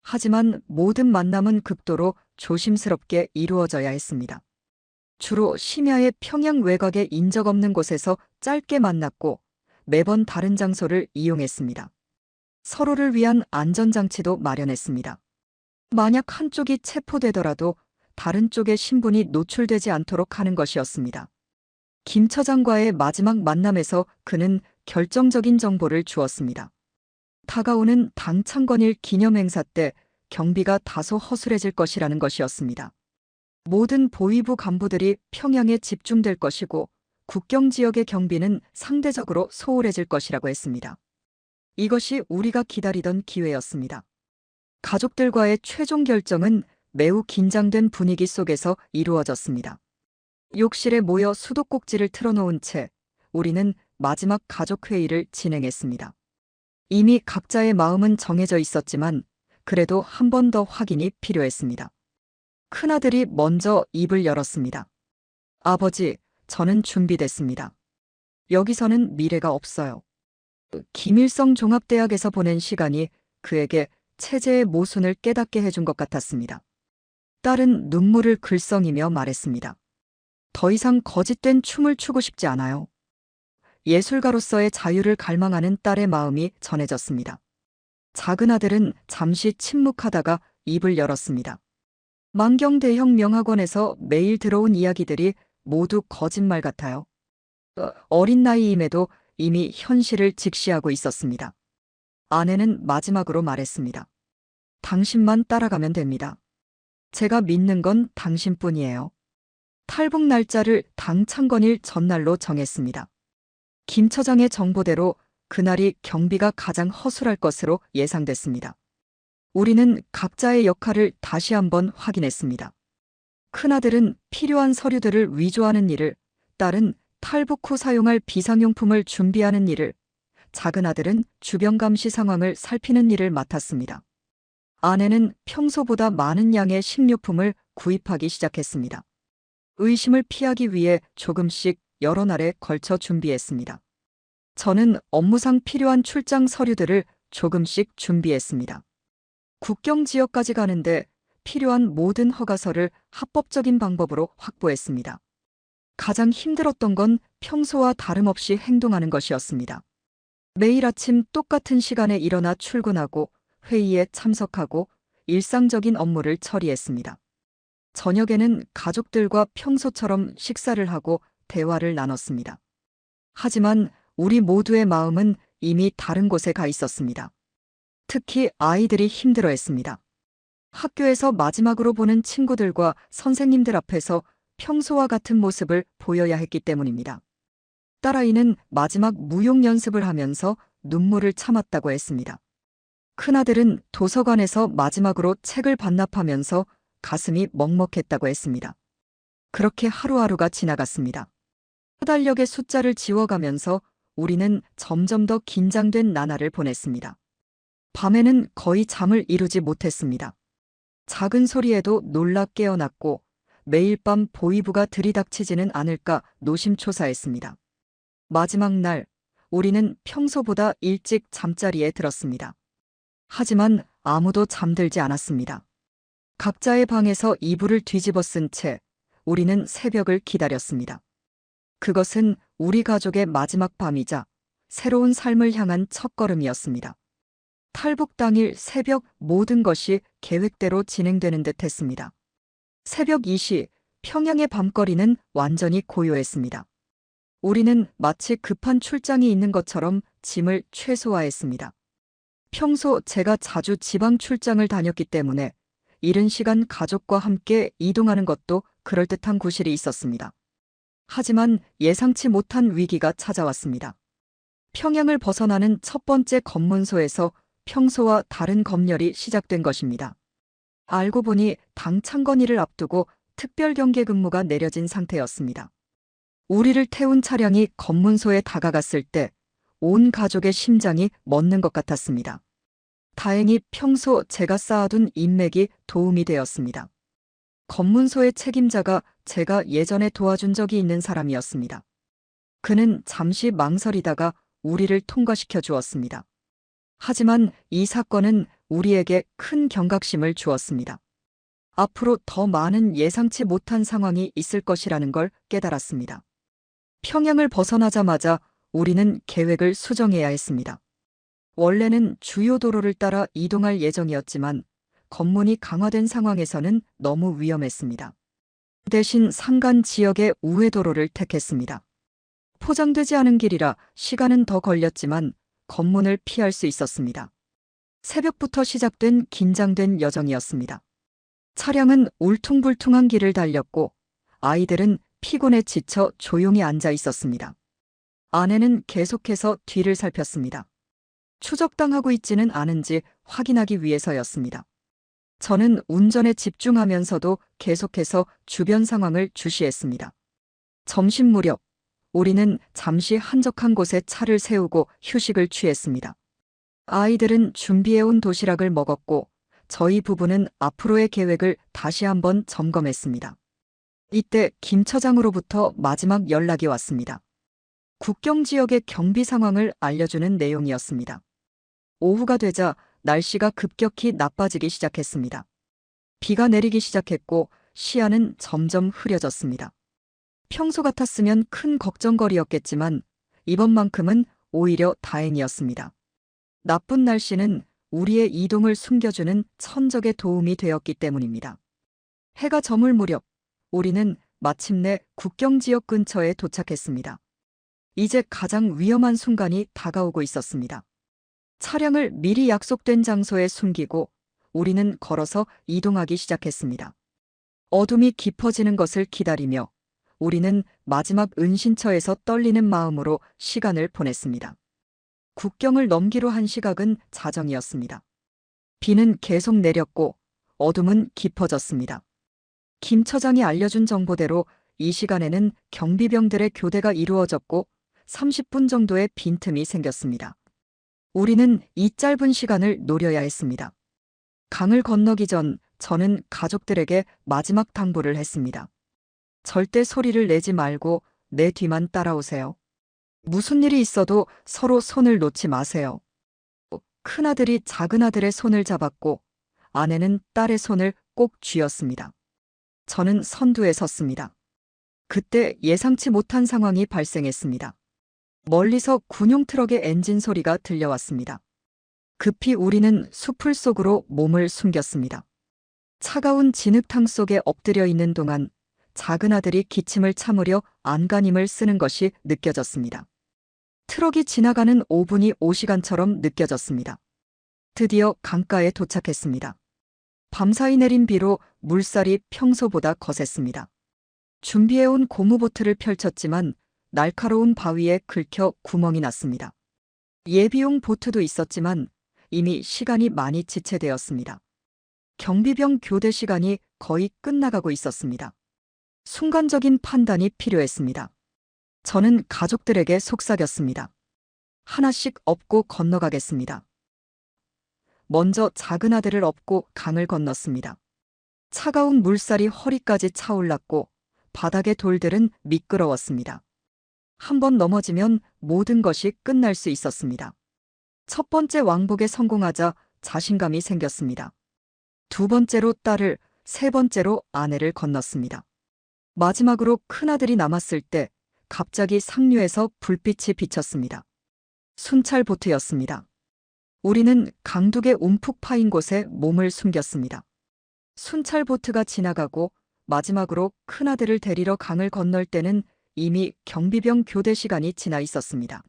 하지만 모든 만남은 극도로 조심스럽게 이루어져야 했습니다. 주로 심야의 평양 외곽의 인적 없는 곳에서 짧게 만났고 매번 다른 장소를 이용했습니다. 서로를 위한 안전장치도 마련했습니다. 만약 한쪽이 체포되더라도 다른 쪽의 신분이 노출되지 않도록 하는 것이었습니다. 김 처장과의 마지막 만남에서 그는 결정적인 정보를 주었습니다. 다가오는 당 창건일 기념행사 때 경비가 다소 허술해질 것이라는 것이었습니다. 모든 보위부 간부들이 평양에 집중될 것이고 국경 지역의 경비는 상대적으로 소홀해질 것이라고 했습니다. 이것이 우리가 기다리던 기회였습니다. 가족들과의 최종 결정은 매우 긴장된 분위기 속에서 이루어졌습니다. 욕실에 모여 수도꼭지를 틀어놓은 채 우리는 마지막 가족회의를 진행했습니다. 이미 각자의 마음은 정해져 있었지만 그래도 한 번 더 확인이 필요했습니다. 큰아들이 먼저 입을 열었습니다. 아버지, 저는 준비됐습니다. 여기서는 미래가 없어요. 김일성 종합대학에서 보낸 시간이 그에게 체제의 모순을 깨닫게 해준 것 같았습니다. 딸은 눈물을 글썽이며 말했습니다. 더 이상 거짓된 춤을 추고 싶지 않아요. 예술가로서의 자유를 갈망하는 딸의 마음이 전해졌습니다. 작은 아들은 잠시 침묵하다가 입을 열었습니다. 만경 대형 명학원에서 매일 들어온 이야기들이 모두 거짓말 같아요. 어린 나이임에도 이미 현실을 직시하고 있었습니다. 아내는 마지막으로 말했습니다. 당신만 따라가면 됩니다. 제가 믿는 건 당신뿐이에요. 탈북 날짜를 당 창건일 전날로 정했습니다. 김 처장의 정보대로 그날이 경비가 가장 허술할 것으로 예상됐습니다. 우리는 각자의 역할을 다시 한번 확인했습니다. 큰아들은 필요한 서류들을 위조하는 일을, 딸은 탈북 후 사용할 비상용품을 준비하는 일을, 작은 아들은 주변 감시 상황을 살피는 일을 맡았습니다. 아내는 평소보다 많은 양의 식료품을 구입하기 시작했습니다. 의심을 피하기 위해 조금씩 여러 날에 걸쳐 준비했습니다. 저는 업무상 필요한 출장 서류들을 조금씩 준비했습니다. 국경 지역까지 가는데 필요한 모든 허가서를 합법적인 방법으로 확보했습니다. 가장 힘들었던 건 평소와 다름없이 행동하는 것이었습니다. 매일 아침 똑같은 시간에 일어나 출근하고 회의에 참석하고 일상적인 업무를 처리했습니다. 저녁에는 가족들과 평소처럼 식사를 하고 대화를 나눴습니다. 하지만 우리 모두의 마음은 이미 다른 곳에 가 있었습니다. 특히 아이들이 힘들어했습니다. 학교에서 마지막으로 보는 친구들과 선생님들 앞에서 평소와 같은 모습을 보여야 했기 때문입니다. 딸아이는 마지막 무용 연습을 하면서 눈물을 참았다고 했습니다. 큰아들은 도서관에서 마지막으로 책을 반납하면서 가슴이 먹먹했다고 했습니다. 그렇게 하루하루가 지나갔습니다. 달력의 숫자를 지워가면서 우리는 점점 더 긴장된 나날을 보냈습니다. 밤에는 거의 잠을 이루지 못했습니다. 작은 소리에도 놀라 깨어났고 매일 밤 보이부가 들이닥치지는 않을까 노심초사했습니다. 마지막 날, 우리는 평소보다 일찍 잠자리에 들었습니다. 하지만 아무도 잠들지 않았습니다. 각자의 방에서 이불을 뒤집어 쓴 채 우리는 새벽을 기다렸습니다. 그것은 우리 가족의 마지막 밤이자 새로운 삶을 향한 첫걸음이었습니다. 탈북 당일 새벽 모든 것이 계획대로 진행되는 듯 했습니다. 새벽 2시 평양의 밤거리는 완전히 고요했습니다. 우리는 마치 급한 출장이 있는 것처럼 짐을 최소화했습니다. 평소 제가 자주 지방 출장을 다녔기 때문에 이른 시간 가족과 함께 이동하는 것도 그럴듯한 구실이 있었습니다. 하지만 예상치 못한 위기가 찾아왔습니다. 평양을 벗어나는 첫 번째 검문소에서 평소와 다른 검열이 시작된 것입니다. 알고 보니 당 창건일을 앞두고 특별 경계 근무가 내려진 상태였습니다. 우리를 태운 차량이 검문소에 다가갔을 때 온 가족의 심장이 멎는 것 같았습니다. 다행히 평소 제가 쌓아둔 인맥이 도움이 되었습니다. 검문소의 책임자가 제가 예전에 도와준 적이 있는 사람이었습니다. 그는 잠시 망설이다가 우리를 통과시켜 주었습니다. 하지만 이 사건은 우리에게 큰 경각심을 주었습니다. 앞으로 더 많은 예상치 못한 상황이 있을 것이라는 걸 깨달았습니다. 평양을 벗어나자마자 우리는 계획을 수정해야 했습니다. 원래는 주요 도로를 따라 이동할 예정이었지만 검문이 강화된 상황에서는 너무 위험했습니다. 대신 산간 지역의 우회도로를 택했습니다. 포장되지 않은 길이라 시간은 더 걸렸지만 검문을 피할 수 있었습니다. 새벽부터 시작된 긴장된 여정이었습니다. 차량은 울퉁불퉁한 길을 달렸고 아이들은 피곤에 지쳐 조용히 앉아 있었습니다. 아내는 계속해서 뒤를 살폈습니다. 추적당하고 있지는 않은지 확인하기 위해서였습니다. 저는 운전에 집중하면서도 계속해서 주변 상황을 주시했습니다. 점심 무렵, 우리는 잠시 한적한 곳에 차를 세우고 휴식을 취했습니다. 아이들은 준비해온 도시락을 먹었고 저희 부부는 앞으로의 계획을 다시 한번 점검했습니다. 이때 김 처장으로부터 마지막 연락이 왔습니다. 국경 지역의 경비 상황을 알려주는 내용이었습니다. 오후가 되자 날씨가 급격히 나빠지기 시작했습니다. 비가 내리기 시작했고 시야는 점점 흐려졌습니다. 평소 같았으면 큰 걱정거리였겠지만 이번만큼은 오히려 다행이었습니다. 나쁜 날씨는 우리의 이동을 숨겨주는 천적의 도움이 되었기 때문입니다. 해가 저물 무렵 우리는 마침내 국경 지역 근처에 도착했습니다. 이제 가장 위험한 순간이 다가오고 있었습니다. 차량을 미리 약속된 장소에 숨기고 우리는 걸어서 이동하기 시작했습니다. 어둠이 깊어지는 것을 기다리며 우리는 마지막 은신처에서 떨리는 마음으로 시간을 보냈습니다. 국경을 넘기로 한 시각은 자정이었습니다. 비는 계속 내렸고 어둠은 깊어졌습니다. 김 처장이 알려준 정보대로 이 시간에는 경비병들의 교대가 이루어졌고 30분 정도의 빈틈이 생겼습니다. 우리는 이 짧은 시간을 노려야 했습니다. 강을 건너기 전 저는 가족들에게 마지막 당부를 했습니다. 절대 소리를 내지 말고 내 뒤만 따라오세요. 무슨 일이 있어도 서로 손을 놓지 마세요. 큰아들이 작은아들의 손을 잡았고 아내는 딸의 손을 꼭 쥐었습니다. 저는 선두에 섰습니다. 그때 예상치 못한 상황이 발생했습니다. 멀리서 군용 트럭의 엔진 소리가 들려왔습니다. 급히 우리는 수풀 속으로 몸을 숨겼습니다. 차가운 진흙탕 속에 엎드려 있는 동안 작은아들이 기침을 참으려 안간힘을 쓰는 것이 느껴졌습니다. 트럭이 지나가는 5분이 5시간처럼 느껴졌습니다. 드디어 강가에 도착했습니다. 밤사이 내린 비로 물살이 평소보다 거셌습니다. 준비해온 고무보트를 펼쳤지만 날카로운 바위에 긁혀 구멍이 났습니다. 예비용 보트도 있었지만 이미 시간이 많이 지체되었습니다. 경비병 교대 시간이 거의 끝나가고 있었습니다. 순간적인 판단이 필요했습니다. 저는 가족들에게 속삭였습니다. 하나씩 업고 건너가겠습니다. 먼저 작은 아들을 업고 강을 건넜습니다. 차가운 물살이 허리까지 차올랐고 바닥의 돌들은 미끄러웠습니다. 한 번 넘어지면 모든 것이 끝날 수 있었습니다. 첫 번째 왕복에 성공하자 자신감이 생겼습니다. 두 번째로 딸을, 세 번째로 아내를 건넜습니다. 마지막으로 큰아들이 남았을 때 갑자기 상류에서 불빛이 비쳤습니다. 순찰 보트였습니다. 우리는 강둑에 움푹 파인 곳에 몸을 숨겼습니다. 순찰 보트가 지나가고 마지막으로 큰아들을 데리러 강을 건널 때는 이미 경비병 교대 시간이 지나 있었습니다.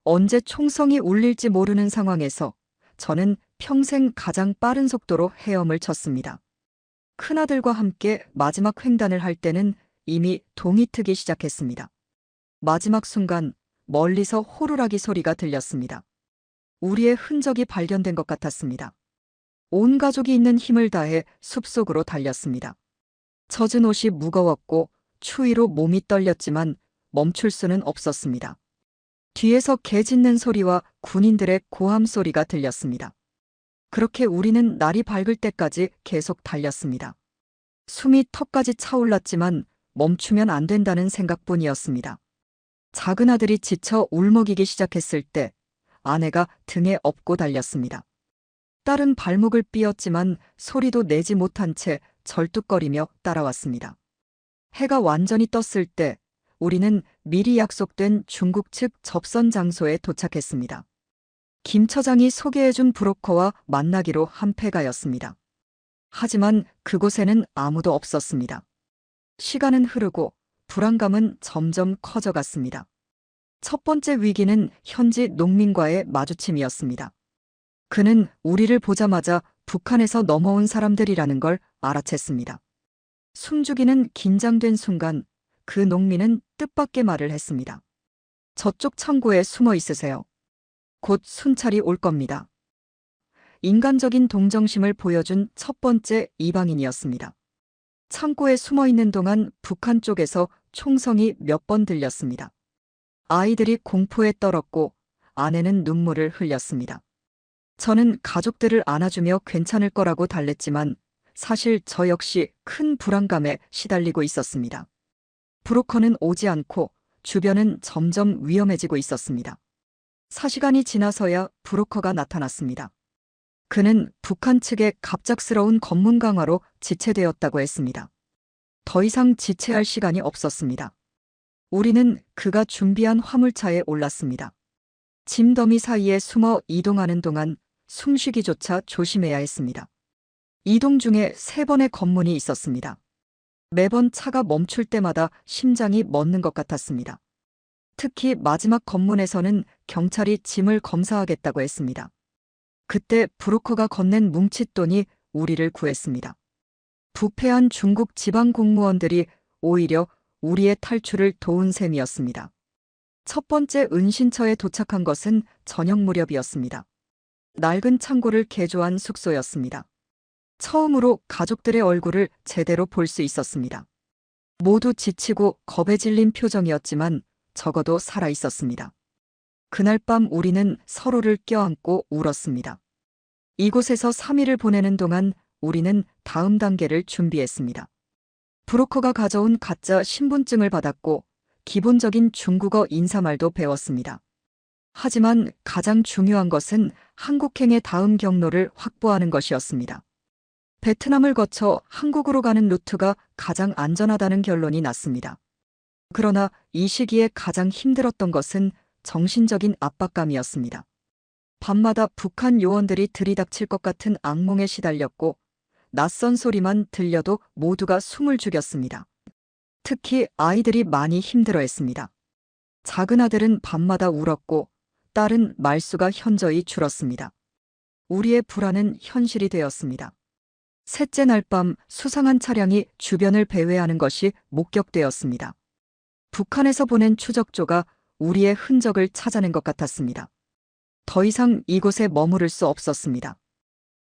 언제 총성이 울릴지 모르는 상황에서 저는 평생 가장 빠른 속도로 헤엄을 쳤습니다. 큰아들과 함께 마지막 횡단을 할 때는 이미 동이 트기 시작했습니다. 마지막 순간 멀리서 호루라기 소리가 들렸습니다. 우리의 흔적이 발견된 것 같았습니다. 온 가족이 있는 힘을 다해 숲속으로 달렸습니다. 젖은 옷이 무거웠고 추위로 몸이 떨렸지만 멈출 수는 없었습니다. 뒤에서 개 짖는 소리와 군인들의 고함 소리가 들렸습니다. 그렇게 우리는 날이 밝을 때까지 계속 달렸습니다. 숨이 턱까지 차올랐지만 멈추면 안 된다는 생각뿐이었습니다. 작은 아들이 지쳐 울먹이기 시작했을 때 아내가 등에 업고 달렸습니다. 딸은 발목을 삐었지만 소리도 내지 못한 채 절뚝거리며 따라왔습니다. 해가 완전히 떴을 때 우리는 미리 약속된 중국 측 접선 장소에 도착했습니다. 김 처장이 소개해준 브로커와 만나기로 한 패가였습니다. 하지만 그곳에는 아무도 없었습니다. 시간은 흐르고 불안감은 점점 커져갔습니다. 첫 번째 위기는 현지 농민과의 마주침이었습니다. 그는 우리를 보자마자 북한에서 넘어온 사람들이라는 걸 알아챘습니다. 숨죽이는 긴장된 순간 그 농민은 뜻밖의 말을 했습니다. 저쪽 창고에 숨어 있으세요. 곧 순찰이 올 겁니다. 인간적인 동정심을 보여준 첫 번째 이방인이었습니다. 창고에 숨어 있는 동안 북한 쪽에서 총성이 몇 번 들렸습니다. 아이들이 공포에 떨었고 아내는 눈물을 흘렸습니다. 저는 가족들을 안아주며 괜찮을 거라고 달랬지만 사실 저 역시 큰 불안감에 시달리고 있었습니다. 브로커는 오지 않고 주변은 점점 위험해지고 있었습니다. 4시간이 지나서야 브로커가 나타났습니다. 그는 북한 측의 갑작스러운 검문 강화로 지체되었다고 했습니다. 더 이상 지체할 시간이 없었습니다. 우리는 그가 준비한 화물차에 올랐습니다. 짐 더미 사이에 숨어 이동하는 동안 숨쉬기조차 조심해야 했습니다. 이동 중에 3번의 검문이 있었습니다. 매번 차가 멈출 때마다 심장이 멎는 것 같았습니다. 특히 마지막 검문에서는 경찰이 짐을 검사하겠다고 했습니다. 그때 브로커가 건넨 뭉칫돈이 우리를 구했습니다. 부패한 중국 지방 공무원들이 오히려 우리의 탈출을 도운 셈이었습니다. 첫 번째 은신처에 도착한 것은 저녁 무렵이었습니다. 낡은 창고를 개조한 숙소였습니다. 처음으로 가족들의 얼굴을 제대로 볼 수 있었습니다. 모두 지치고 겁에 질린 표정이었지만 적어도 살아 있었습니다. 그날 밤 우리는 서로를 껴안고 울었습니다. 이곳에서 3일을 보내는 동안 우리는 다음 단계를 준비했습니다. 브로커가 가져온 가짜 신분증을 받았고 기본적인 중국어 인사말도 배웠습니다. 하지만 가장 중요한 것은 한국행의 다음 경로를 확보하는 것이었습니다. 베트남을 거쳐 한국으로 가는 루트가 가장 안전하다는 결론이 났습니다. 그러나 이 시기에 가장 힘들었던 것은 정신적인 압박감이었습니다. 밤마다 북한 요원들이 들이닥칠 것 같은 악몽에 시달렸고 낯선 소리만 들려도 모두가 숨을 죽였습니다. 특히 아이들이 많이 힘들어했습니다. 작은 아들은 밤마다 울었고 딸은 말수가 현저히 줄었습니다. 우리의 불안은 현실이 되었습니다. 셋째 날 밤 수상한 차량이 주변을 배회하는 것이 목격되었습니다. 북한에서 보낸 추적조가 우리의 흔적을 찾아낸 것 같았습니다. 더 이상 이곳에 머무를 수 없었습니다.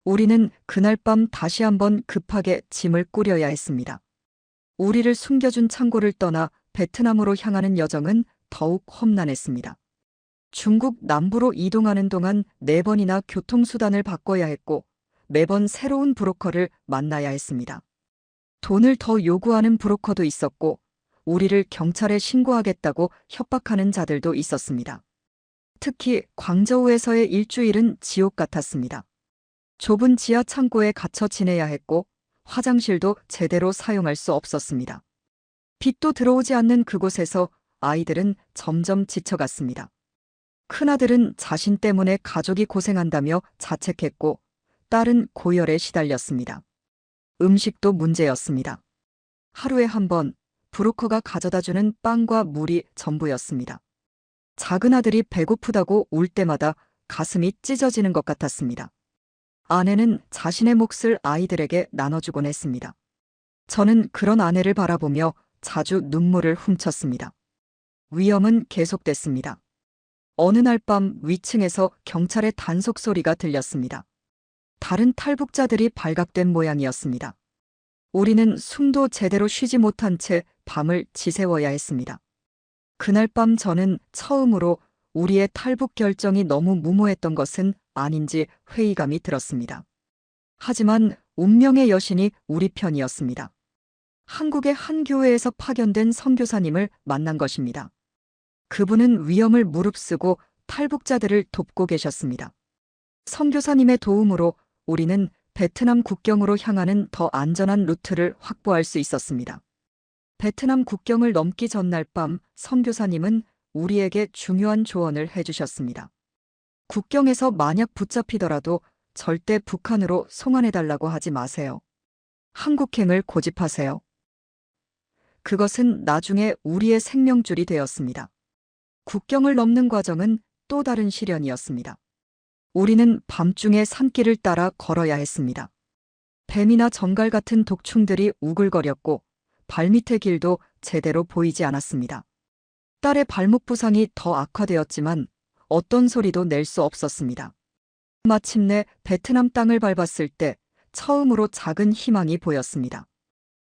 우리는 그날 밤 다시 한번 급하게 짐을 꾸려야 했습니다. 우리를 숨겨준 창고를 떠나 베트남으로 향하는 여정은 더욱 험난했습니다. 중국 남부로 이동하는 동안 4번이나 교통수단을 바꿔야 했고 매번 새로운 브로커를 만나야 했습니다. 돈을 더 요구하는 브로커도 있었고 우리를 경찰에 신고하겠다고 협박하는 자들도 있었습니다. 특히 광저우에서의 일주일은 지옥 같았습니다. 좁은 지하 창고에 갇혀 지내야 했고 화장실도 제대로 사용할 수 없었습니다. 빛도 들어오지 않는 그곳에서 아이들은 점점 지쳐갔습니다. 큰아들은 자신 때문에 가족이 고생한다며 자책했고 딸은 고열에 시달렸습니다. 음식도 문제였습니다. 하루에 한 번 브로커가 가져다주는 빵과 물이 전부였습니다. 작은 아들이 배고프다고 울 때마다 가슴이 찢어지는 것 같았습니다. 아내는 자신의 몫을 아이들에게 나눠주곤 했습니다. 저는 그런 아내를 바라보며 자주 눈물을 훔쳤습니다. 위험은 계속됐습니다. 어느 날 밤 위층에서 경찰의 단속 소리가 들렸습니다. 다른 탈북자들이 발각된 모양이었습니다. 우리는 숨도 제대로 쉬지 못한 채 밤을 지새워야 했습니다. 그날 밤 저는 처음으로 우리의 탈북 결정이 너무 무모했던 것은 아닌지 회의감이 들었습니다. 하지만 운명의 여신이 우리 편이었습니다. 한국의 한 교회에서 파견된 선교사님을 만난 것입니다. 그분은 위험을 무릅쓰고 탈북자들을 돕고 계셨습니다. 선교사님의 도움으로 우리는 베트남 국경으로 향하는 더 안전한 루트를 확보할 수 있었습니다. 베트남 국경을 넘기 전날 밤 선교사님은 우리에게 중요한 조언을 해주셨습니다. 국경에서 만약 붙잡히더라도 절대 북한으로 송환해달라고 하지 마세요. 한국행을 고집하세요. 그것은 나중에 우리의 생명줄이 되었습니다. 국경을 넘는 과정은 또 다른 시련이었습니다. 우리는 밤중에 산길을 따라 걸어야 했습니다. 뱀이나 정갈 같은 독충들이 우글거렸고 발밑의 길도 제대로 보이지 않았습니다. 딸의 발목 부상이 더 악화되었지만 어떤 소리도 낼 수 없었습니다. 마침내 베트남 땅을 밟았을 때 처음으로 작은 희망이 보였습니다.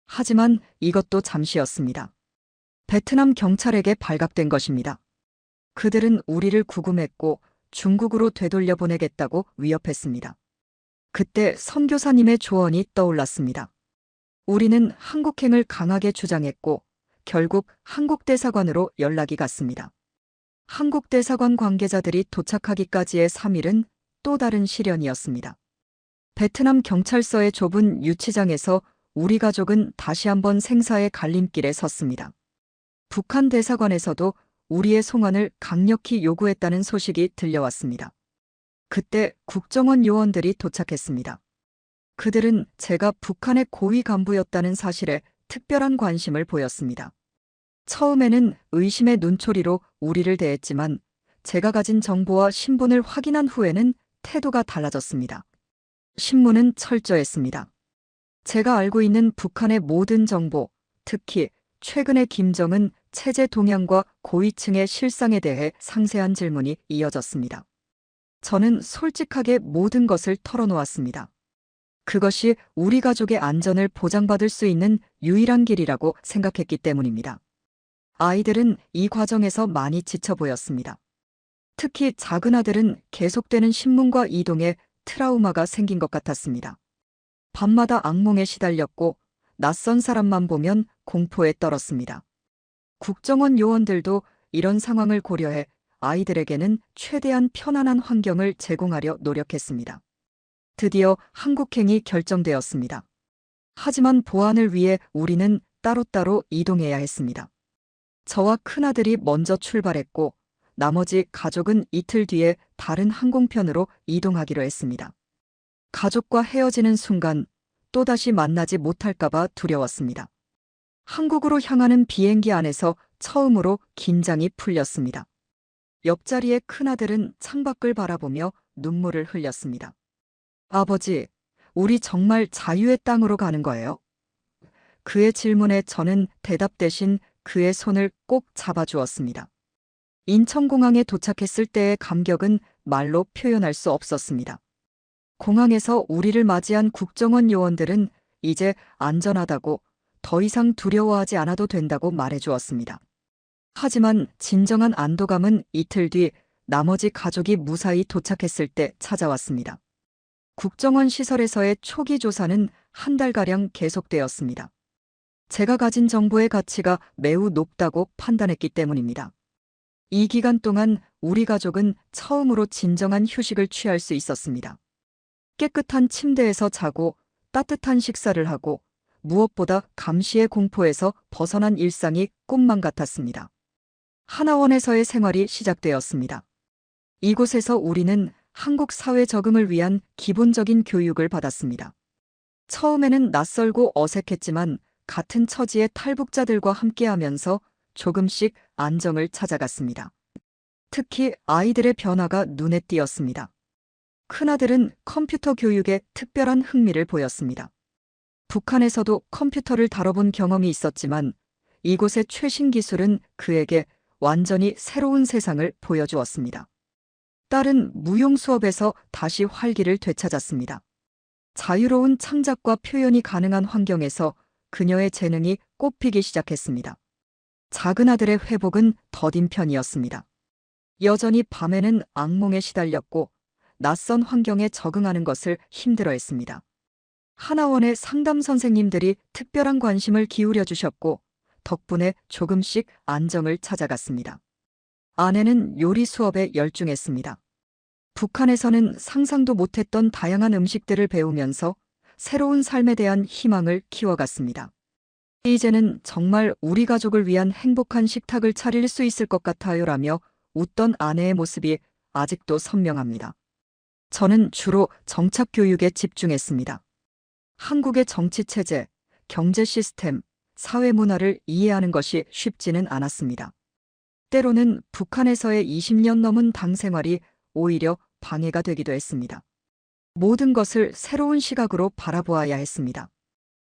하지만 이것도 잠시였습니다. 베트남 경찰에게 발각된 것입니다. 그들은 우리를 구금했고 중국으로 되돌려 보내겠다고 위협했습니다. 그때 선교사님의 조언이 떠올랐습니다. 우리는 한국행을 강하게 주장했고 결국 한국대사관으로 연락이 갔습니다. 한국대사관 관계자들이 도착하기까지의 3일은 또 다른 시련이었습니다. 베트남 경찰서의 좁은 유치장에서 우리 가족은 다시 한번 생사의 갈림길에 섰습니다. 북한 대사관에서도 우리의 송환을 강력히 요구했다는 소식이 들려왔습니다. 그때 국정원 요원들이 도착했습니다. 그들은 제가 북한의 고위 간부였다는 사실에 특별한 관심을 보였습니다. 처음에는 의심의 눈초리로 우리를 대했지만 제가 가진 정보와 신분을 확인한 후에는 태도가 달라졌습니다. 신문은 철저했습니다. 제가 알고 있는 북한의 모든 정보, 특히 최근의 김정은 체제 동향과 고위층의 실상에 대해 상세한 질문이 이어졌습니다. 저는 솔직하게 모든 것을 털어놓았습니다. 그것이 우리 가족의 안전을 보장받을 수 있는 유일한 길이라고 생각했기 때문입니다. 아이들은 이 과정에서 많이 지쳐 보였습니다. 특히 작은 아들은 계속되는 신문과 이동에 트라우마가 생긴 것 같았습니다. 밤마다 악몽에 시달렸고 낯선 사람만 보면 공포에 떨었습니다. 국정원 요원들도 이런 상황을 고려해 아이들에게는 최대한 편안한 환경을 제공하려 노력했습니다. 드디어 한국행이 결정되었습니다. 하지만 보안을 위해 우리는 따로따로 이동해야 했습니다. 저와 큰아들이 먼저 출발했고 나머지 가족은 이틀 뒤에 다른 항공편으로 이동하기로 했습니다. 가족과 헤어지는 순간 또다시 만나지 못할까봐 두려웠습니다. 한국으로 향하는 비행기 안에서 처음으로 긴장이 풀렸습니다. 옆자리의 큰아들은 창밖을 바라보며 눈물을 흘렸습니다. 아버지, 우리 정말 자유의 땅으로 가는 거예요? 그의 질문에 저는 대답 대신 그의 손을 꼭 잡아주었습니다. 인천공항에 도착했을 때의 감격은 말로 표현할 수 없었습니다. 공항에서 우리를 맞이한 국정원 요원들은 이제 안전하다고 더 이상 두려워하지 않아도 된다고 말해주었습니다. 하지만 진정한 안도감은 이틀 뒤 나머지 가족이 무사히 도착했을 때 찾아왔습니다. 국정원 시설에서의 초기 조사는 한 달가량 계속되었습니다. 제가 가진 정보의 가치가 매우 높다고 판단했기 때문입니다. 이 기간 동안 우리 가족은 처음으로 진정한 휴식을 취할 수 있었습니다. 깨끗한 침대에서 자고 따뜻한 식사를 하고 무엇보다 감시의 공포에서 벗어난 일상이 꿈만 같았습니다. 하나원에서의 생활이 시작되었습니다. 이곳에서 우리는 한국 사회 적응을 위한 기본적인 교육을 받았습니다. 처음에는 낯설고 어색했지만 같은 처지의 탈북자들과 함께하면서 조금씩 안정을 찾아갔습니다. 특히 아이들의 변화가 눈에 띄었습니다. 큰아들은 컴퓨터 교육에 특별한 흥미를 보였습니다. 북한에서도 컴퓨터를 다뤄본 경험이 있었지만 이곳의 최신 기술은 그에게 완전히 새로운 세상을 보여주었습니다. 딸은 무용 수업에서 다시 활기를 되찾았습니다. 자유로운 창작과 표현이 가능한 환경에서 그녀의 재능이 꽃피기 시작했습니다. 작은 아들의 회복은 더딘 편이었습니다. 여전히 밤에는 악몽에 시달렸고 낯선 환경에 적응하는 것을 힘들어했습니다. 하나원의 상담 선생님들이 특별한 관심을 기울여 주셨고 덕분에 조금씩 안정을 찾아갔습니다. 아내는 요리 수업에 열중했습니다. 북한에서는 상상도 못했던 다양한 음식들을 배우면서 새로운 삶에 대한 희망을 키워갔습니다. 이제는 정말 우리 가족을 위한 행복한 식탁을 차릴 수 있을 것 같아요라며 웃던 아내의 모습이 아직도 선명합니다. 저는 주로 정착 교육에 집중했습니다. 한국의 정치 체제, 경제 시스템, 사회 문화를 이해하는 것이 쉽지는 않았습니다. 때로는 북한에서의 20년 넘은 당 생활이 오히려 방해가 되기도 했습니다. 모든 것을 새로운 시각으로 바라보아야 했습니다.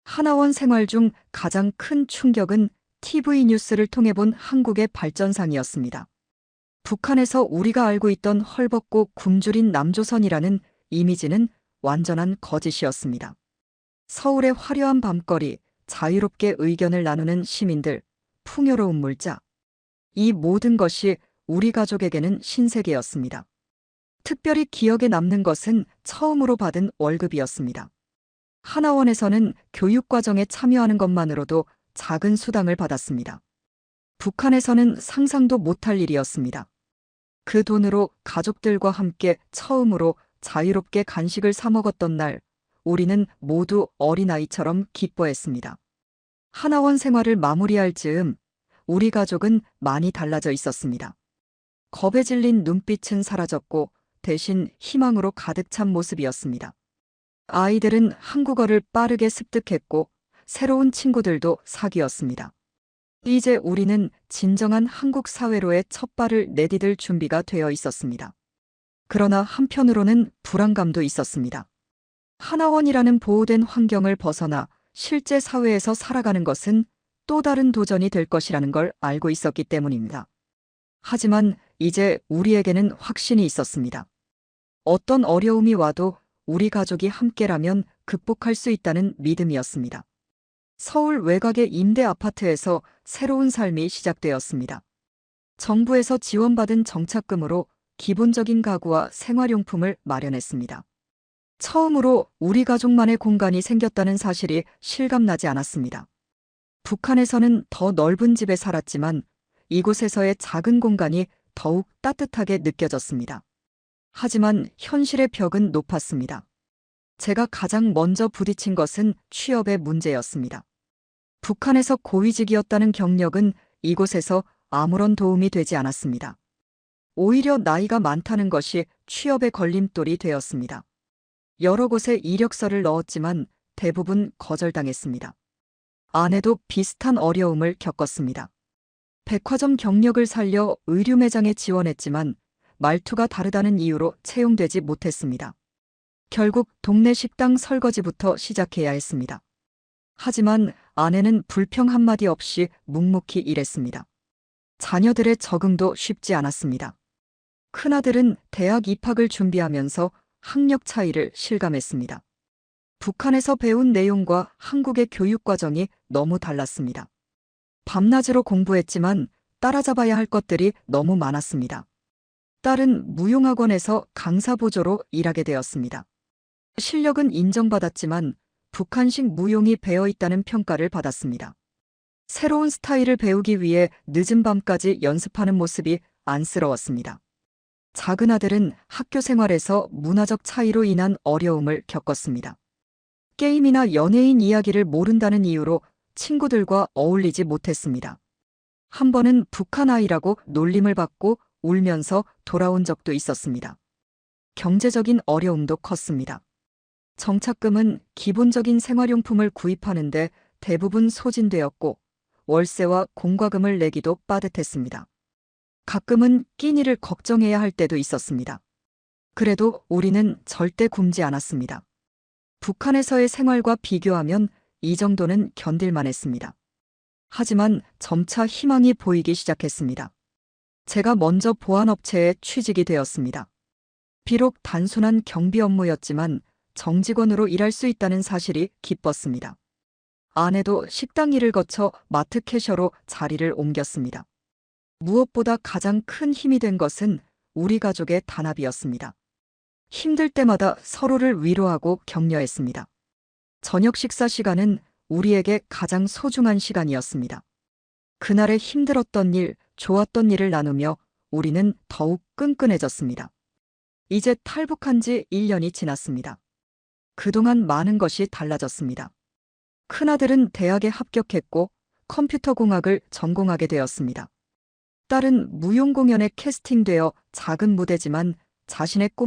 하나원 생활 중 가장 큰 충격은 TV 뉴스를 통해 본 한국의 발전상이었습니다. 북한에서 우리가 알고 있던 헐벗고 굶주린 남조선이라는 이미지는 완전한 거짓이었습니다. 서울의 화려한 밤거리, 자유롭게 의견을 나누는 시민들, 풍요로운 물자. 이 모든 것이 우리 가족에게는 신세계였습니다. 특별히 기억에 남는 것은 처음으로 받은 월급이었습니다. 하나원에서는 교육과정에 참여하는 것만으로도 작은 수당을 받았습니다. 북한에서는 상상도 못할 일이었습니다. 그 돈으로 가족들과 함께 처음으로 자유롭게 간식을 사 먹었던 날, 우리는 모두 어린아이처럼 기뻐했습니다. 하나원 생활을 마무리할 즈음 우리 가족은 많이 달라져 있었습니다. 겁에 질린 눈빛은 사라졌고 대신 희망으로 가득 찬 모습이었습니다. 아이들은 한국어를 빠르게 습득했고 새로운 친구들도 사귀었습니다. 이제 우리는 진정한 한국 사회로의 첫 발을 내디딜 준비가 되어 있었습니다. 그러나 한편으로는 불안감도 있었습니다. 하나원이라는 보호된 환경을 벗어나 실제 사회에서 살아가는 것은 또 다른 도전이 될 것이라는 걸 알고 있었기 때문입니다. 하지만 이제 우리에게는 확신이 있었습니다. 어떤 어려움이 와도 우리 가족이 함께라면 극복할 수 있다는 믿음이었습니다. 서울 외곽의 임대 아파트에서 새로운 삶이 시작되었습니다. 정부에서 지원받은 정착금으로 기본적인 가구와 생활용품을 마련했습니다. 처음으로 우리 가족만의 공간이 생겼다는 사실이 실감나지 않았습니다. 북한에서는 더 넓은 집에 살았지만 이곳에서의 작은 공간이 더욱 따뜻하게 느껴졌습니다. 하지만 현실의 벽은 높았습니다. 제가 가장 먼저 부딪힌 것은 취업의 문제였습니다. 북한에서 고위직이었다는 경력은 이곳에서 아무런 도움이 되지 않았습니다. 오히려 나이가 많다는 것이 취업의 걸림돌이 되었습니다. 여러 곳에 이력서를 넣었지만 대부분 거절당했습니다. 아내도 비슷한 어려움을 겪었습니다. 백화점 경력을 살려 의류 매장에 지원했지만 말투가 다르다는 이유로 채용되지 못했습니다. 결국 동네 식당 설거지부터 시작해야 했습니다. 하지만 아내는 불평 한마디 없이 묵묵히 일했습니다. 자녀들의 적응도 쉽지 않았습니다. 큰아들은 대학 입학을 준비하면서 학력 차이를 실감했습니다. 북한에서 배운 내용과 한국의 교육 과정이 너무 달랐습니다. 밤낮으로 공부했지만 따라잡아야 할 것들이 너무 많았습니다. 딸은 무용학원에서 강사 보조로 일하게 되었습니다. 실력은 인정받았지만 북한식 무용이 배어있다는 평가를 받았습니다. 새로운 스타일을 배우기 위해 늦은 밤까지 연습하는 모습이 안쓰러웠습니다. 작은 아들은 학교 생활에서 문화적 차이로 인한 어려움을 겪었습니다. 게임이나 연예인 이야기를 모른다는 이유로 친구들과 어울리지 못했습니다. 한 번은 북한 아이라고 놀림을 받고 울면서 돌아온 적도 있었습니다. 경제적인 어려움도 컸습니다. 정착금은 기본적인 생활용품을 구입하는데 대부분 소진되었고 월세와 공과금을 내기도 빠듯했습니다. 가끔은 끼니를 걱정해야 할 때도 있었습니다. 그래도 우리는 절대 굶지 않았습니다. 북한에서의 생활과 비교하면 이 정도는 견딜만 했습니다. 하지만 점차 희망이 보이기 시작했습니다. 제가 먼저 보안업체에 취직이 되었습니다. 비록 단순한 경비 업무였지만 정직원으로 일할 수 있다는 사실이 기뻤습니다. 아내도 식당 일을 거쳐 마트 캐셔로 자리를 옮겼습니다. 무엇보다 가장 큰 힘이 된 것은 우리 가족의 단합이었습니다. 힘들 때마다 서로를 위로하고 격려했습니다. 저녁 식사 시간은 우리에게 가장 소중한 시간이었습니다. 그날의 힘들었던 일, 좋았던 일을 나누며 우리는 더욱 끈끈해졌습니다. 이제 탈북한 지 1년이 지났습니다. 그동안 많은 것이 달라졌습니다. 큰아들은 대학에 합격했고 컴퓨터공학을 전공하게 되었습니다. 딸은 무용공연에 캐스팅되어 작은 무대지만 자신의 꿈을